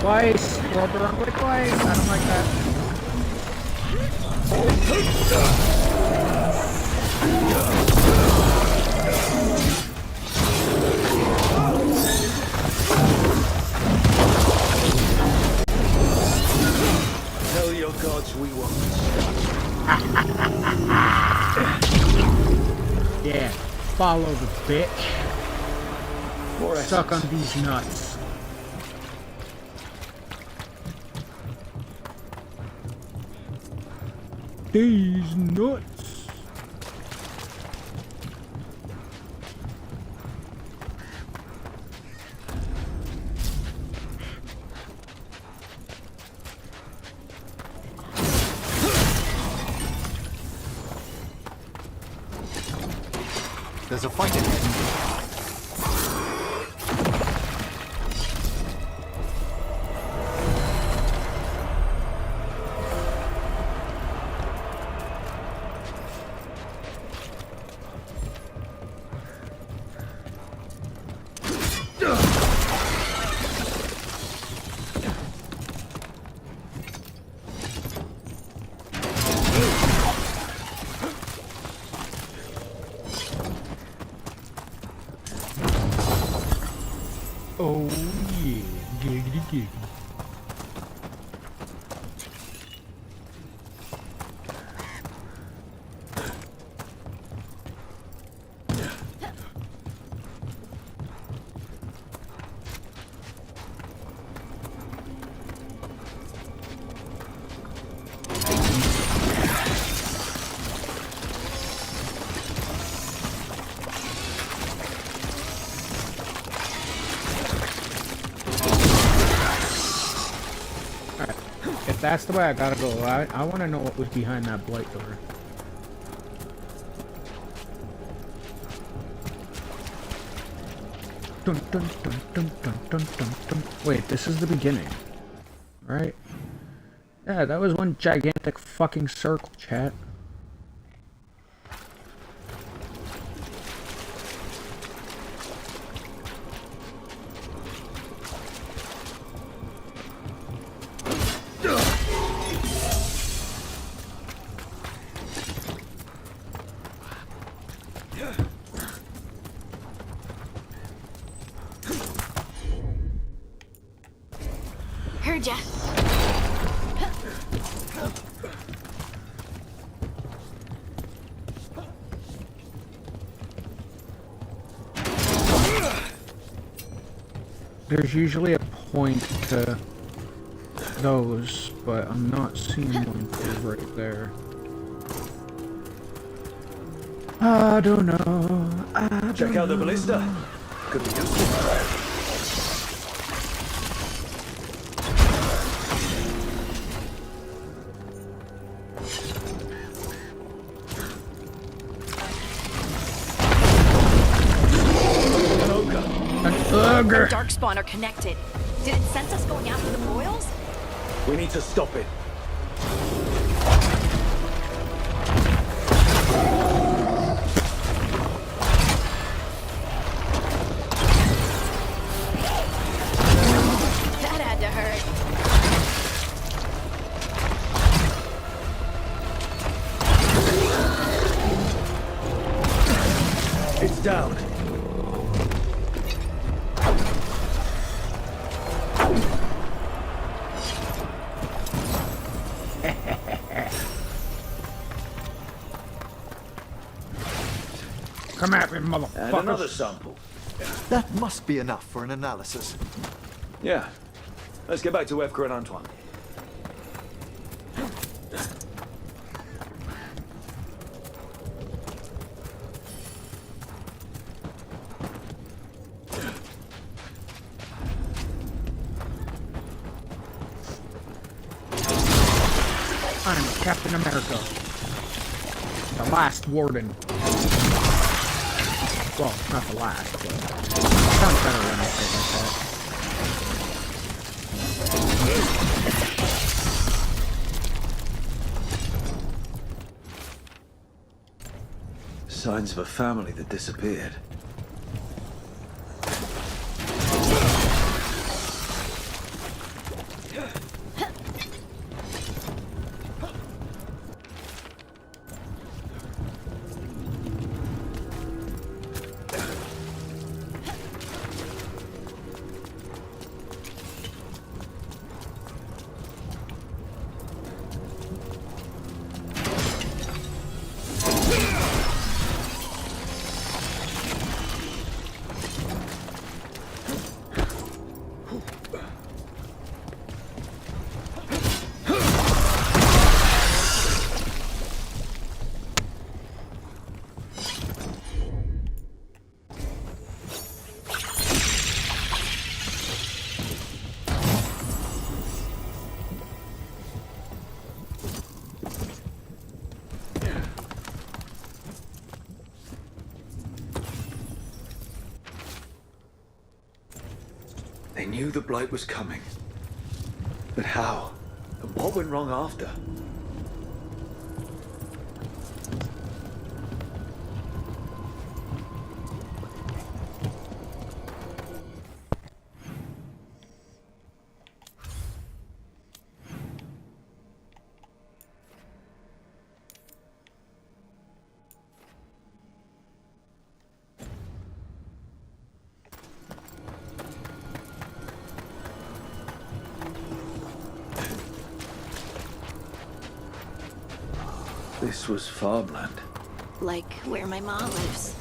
Speaker 10: Twice! Rolled the wrong way twice! I don't like that.
Speaker 17: Tell your gods we won't.
Speaker 10: Yeah, follow the bitch.
Speaker 17: More
Speaker 10: Suck on these nuts. These nuts.
Speaker 2: There's a fight ahead.
Speaker 10: Oh yeah, giggity giggity. that's the way I gotta go. I want to know what was behind that blight door. Dun, dun, dun, dun, dun, dun, dun, dun. Wait, this is the beginning, right? Yeah, that was one gigantic fucking circle, chat.
Speaker 3: Heard ya.
Speaker 10: There's usually a point to those, but I'm not seeing one right there. I don't know.
Speaker 17: Check out the ballista. Could be useful.
Speaker 3: The Darkspawn are connected. Did it sense us going after the boils?
Speaker 17: We need to stop it.
Speaker 3: That had to hurt.
Speaker 17: It's down.
Speaker 10: Come at me, motherfucker.
Speaker 17: And another sample.
Speaker 2: That must be enough for an analysis.
Speaker 17: Yeah. Let's get back to Evka and Antoine.
Speaker 10: I'm Captain America. The last warden. Well, not the last, but sounds better when I say it like that.
Speaker 17: Signs of a family that disappeared. They knew the blight was coming. But how? And what went wrong after? This was farmland.
Speaker 3: Like where my mom lives.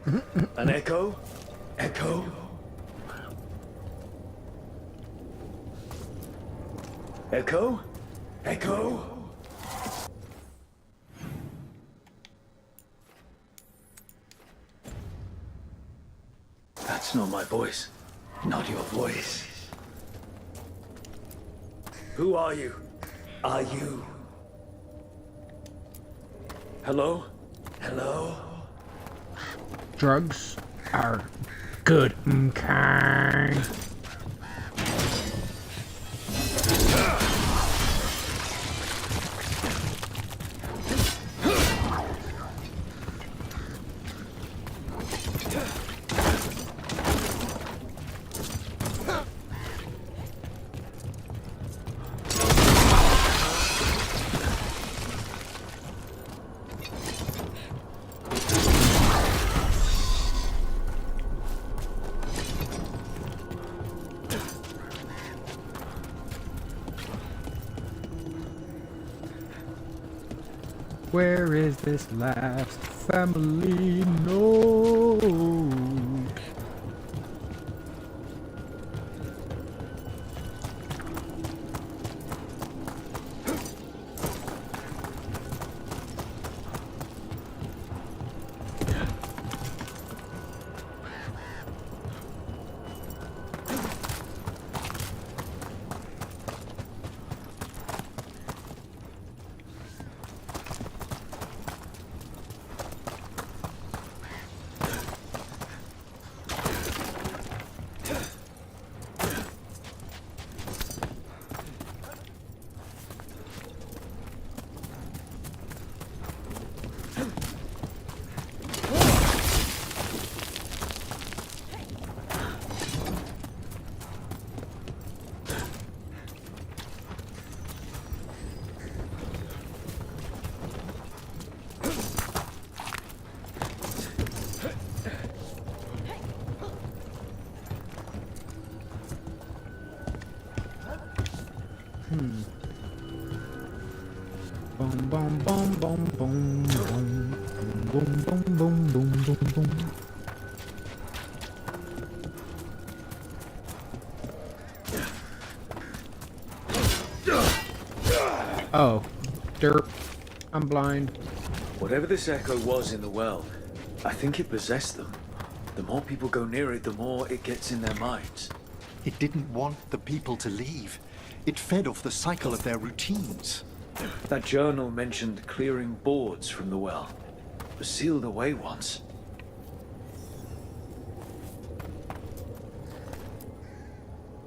Speaker 1: An echo? Echo? Echo? Echo? That's not my voice. Not your voice. Who are you? Are you? Hello? Hello?
Speaker 10: Drugs are good. Okay. Where is this last family? No. Boom, boom, boom, boom, boom, boom, boom, boom, boom, boom, boom, boom. Oh, derp. I'm blind.
Speaker 1: Whatever this echo was in the well, I think it possessed them. The more people go near it, the more it gets in their minds.
Speaker 2: It didn't want the people to leave. It fed off the cycle of their routines.
Speaker 1: That journal mentioned clearing boards from the well. It was sealed away once.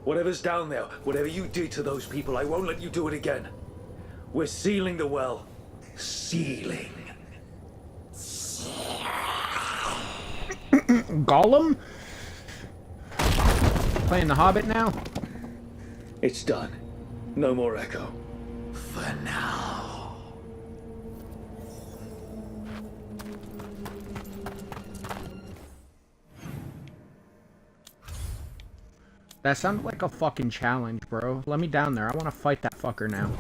Speaker 1: Whatever's down there, whatever you did to those people, I won't let you do it again. We're sealing the well. Sealing.
Speaker 10: Gollum? Playing the Hobbit now?
Speaker 1: It's done. No more echo. For now.
Speaker 10: That sounded like a fucking challenge, bro. Let me down there. I want to fight that fucker now.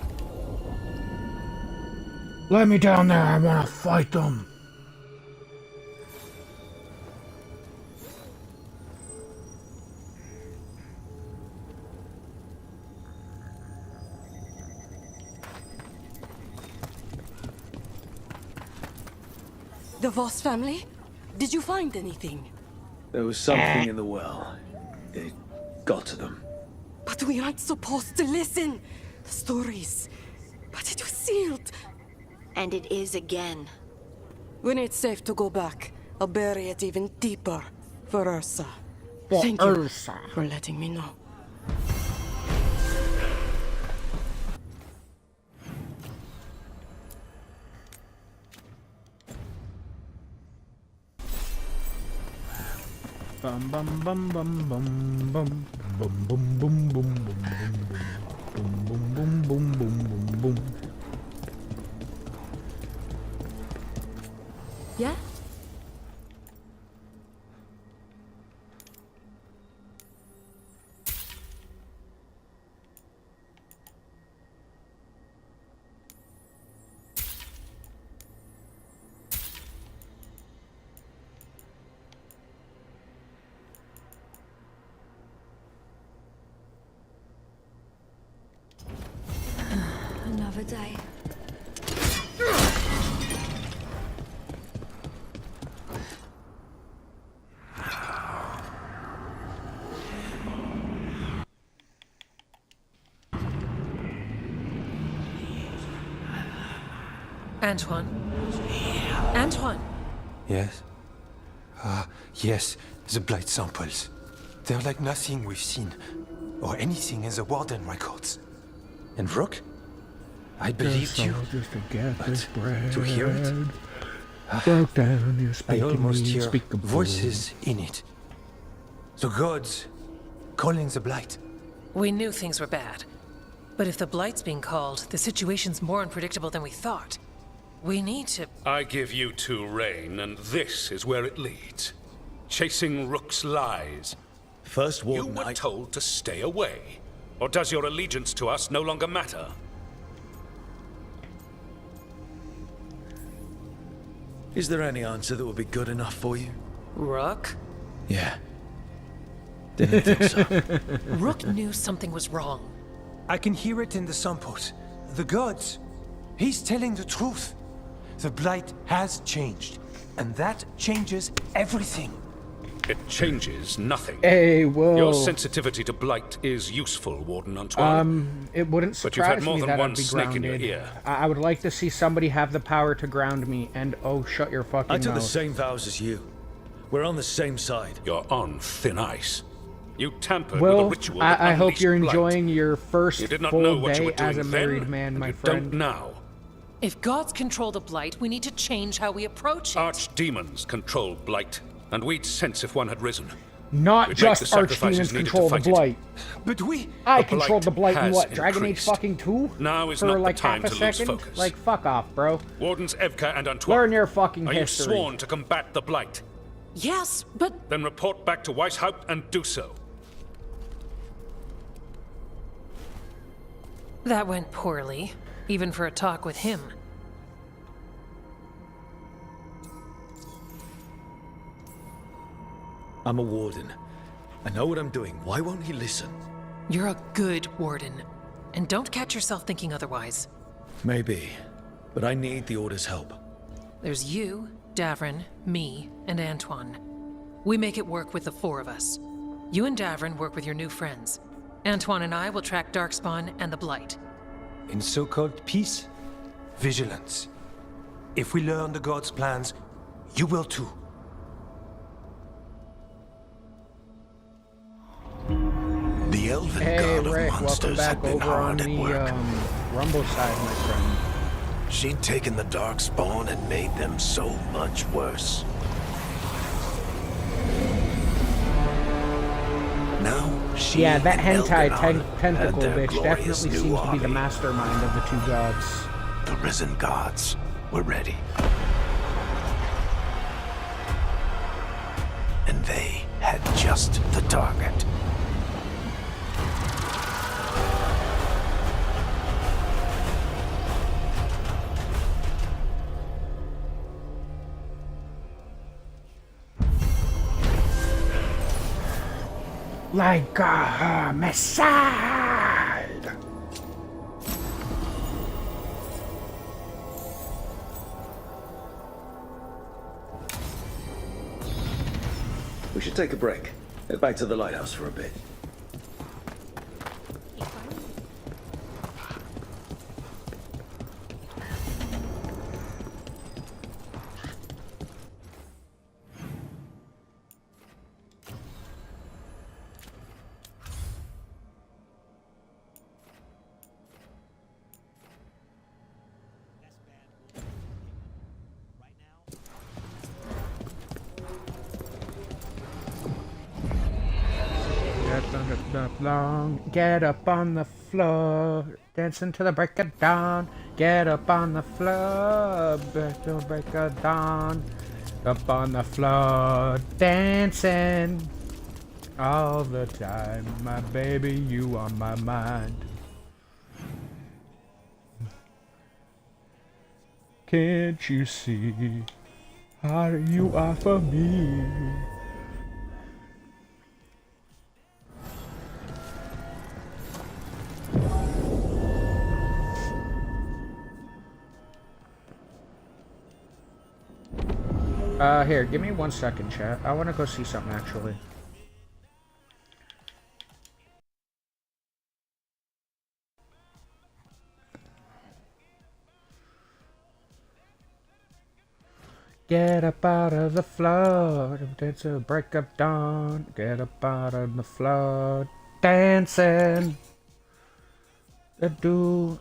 Speaker 10: Let me down there. I want to fight them.
Speaker 11: The Voss family? Did you find anything?
Speaker 1: There was something in the well. It got to them.
Speaker 11: But we aren't supposed to listen. The stories. But it was sealed.
Speaker 3: And it is again.
Speaker 11: When it's safe to go back, I'll bury it even deeper for Ursa.
Speaker 10: For
Speaker 11: Thank
Speaker 10: Ursa.
Speaker 11: you for letting me know.
Speaker 10: Bum bum bum bum bum bum bum bum bum bum bum bum bum bum bum bum bum bum.
Speaker 11: Yeah?
Speaker 6: another day.
Speaker 5: Antoine? Antoine!
Speaker 8: Yes? Yes, the blight samples. They're like nothing we've seen, or anything in the Warden records. And Rook? I believed you, but to hear it?
Speaker 10: Broke down, you
Speaker 8: I almost hear
Speaker 10: unspeakable.
Speaker 8: voices in it. The gods calling the blight.
Speaker 5: We knew things were bad. But if the Blight's being called, the situation's more unpredictable than we thought. We need to...
Speaker 7: I give you two reign, and this is where it leads. Chasing Rook's lies.
Speaker 1: First Warden,
Speaker 7: you were told to stay away. Or does your allegiance to us no longer matter?
Speaker 1: Is there any answer that would be good enough for you?
Speaker 5: Rook?
Speaker 1: Yeah. Didn't think so.
Speaker 5: Rook knew something was wrong.
Speaker 8: I can hear it in the samples. The gods. He's telling the truth. The blight has changed, and that changes everything.
Speaker 7: It changes nothing.
Speaker 10: Hey, whoa.
Speaker 7: Your sensitivity to blight is useful, Warden Antoine.
Speaker 10: It wouldn't
Speaker 7: But you've had
Speaker 10: surprise
Speaker 7: more
Speaker 10: me
Speaker 7: than
Speaker 10: that
Speaker 7: one
Speaker 10: I'd be
Speaker 7: snake in your
Speaker 10: grounded.
Speaker 7: ear.
Speaker 10: I would like to see somebody have the power to ground me, and oh, shut your fucking
Speaker 1: I took the
Speaker 10: mouth.
Speaker 1: same vows as you. We're on the same side.
Speaker 7: You're on thin ice. You tampered
Speaker 10: Well,
Speaker 7: with a ritual that
Speaker 10: I hope
Speaker 7: unleashed
Speaker 10: you're
Speaker 7: blight.
Speaker 10: enjoying your first
Speaker 7: You did not know
Speaker 10: full
Speaker 7: what you were
Speaker 10: day as a
Speaker 7: doing
Speaker 10: married
Speaker 7: then,
Speaker 10: man,
Speaker 7: and
Speaker 10: my
Speaker 7: you
Speaker 10: friend.
Speaker 7: don't now.
Speaker 5: If gods control the Blight, we need to change how we approach it.
Speaker 7: Archdemons control blight, and we'd sense if one had risen.
Speaker 10: Not
Speaker 7: We'd make the
Speaker 10: just
Speaker 7: sacrifices
Speaker 10: archdemons
Speaker 7: needed to
Speaker 10: control the
Speaker 7: fight it.
Speaker 10: blight.
Speaker 8: But we...
Speaker 10: I
Speaker 7: The
Speaker 10: controlled the blight in
Speaker 7: has
Speaker 10: what, Dragon Age
Speaker 7: increased.
Speaker 10: fucking 2?
Speaker 7: Now is
Speaker 10: For
Speaker 7: not the
Speaker 10: like
Speaker 7: time
Speaker 10: half a
Speaker 7: to lose
Speaker 10: second?
Speaker 7: focus.
Speaker 10: Like, fuck off, bro.
Speaker 7: Wardens Evka and Antoine.
Speaker 10: Learn your fucking
Speaker 7: Are
Speaker 10: history.
Speaker 7: you sworn to combat the blight?
Speaker 5: Yes, but...
Speaker 7: Then report back to Weishaupt and do so.
Speaker 5: That went poorly, even for a talk with him.
Speaker 1: I'm a warden. I know what I'm doing. Why won't he listen?
Speaker 5: You're a good warden. And don't catch yourself thinking otherwise.
Speaker 1: Maybe. But I need the Order's help.
Speaker 5: There's you, Davrin, me, and Antoine. We make it work with the four of us. You and Davrin work with your new friends. Antoine and I will track Darkspawn and the Blight.
Speaker 8: In so-called peace, vigilance. If we learn the gods' plans, you will too.
Speaker 9: The elven
Speaker 10: Hey,
Speaker 9: god of
Speaker 10: Rick, welcome
Speaker 9: monsters
Speaker 10: back
Speaker 9: had been
Speaker 10: over on
Speaker 9: hard at
Speaker 10: the
Speaker 9: work.
Speaker 10: Rumble side, my friend.
Speaker 9: She'd taken the Darkspawn and made them so much worse. Now she
Speaker 10: Yeah, that
Speaker 9: and
Speaker 10: hentai
Speaker 9: Elganon
Speaker 10: tentacle
Speaker 9: had their
Speaker 10: bitch
Speaker 9: glorious
Speaker 10: definitely
Speaker 9: new
Speaker 10: seems to be the
Speaker 9: army.
Speaker 10: mastermind of the two gods.
Speaker 9: The risen gods were ready. And they had just the target.
Speaker 10: Like a missile!
Speaker 1: We should take a break. Head back to the lighthouse for a bit.
Speaker 10: Get up on the floor, dancing to the break of dawn. Get up on the floor, till the break of dawn. Up on the floor, dancing all the time. My baby, you on my mind. Can't you see how you are for me? Here, give me 1 second, chat. I want to go see something, actually. Get up out of the flood, dance a break of dawn. Get up out of the flood, dancing. Do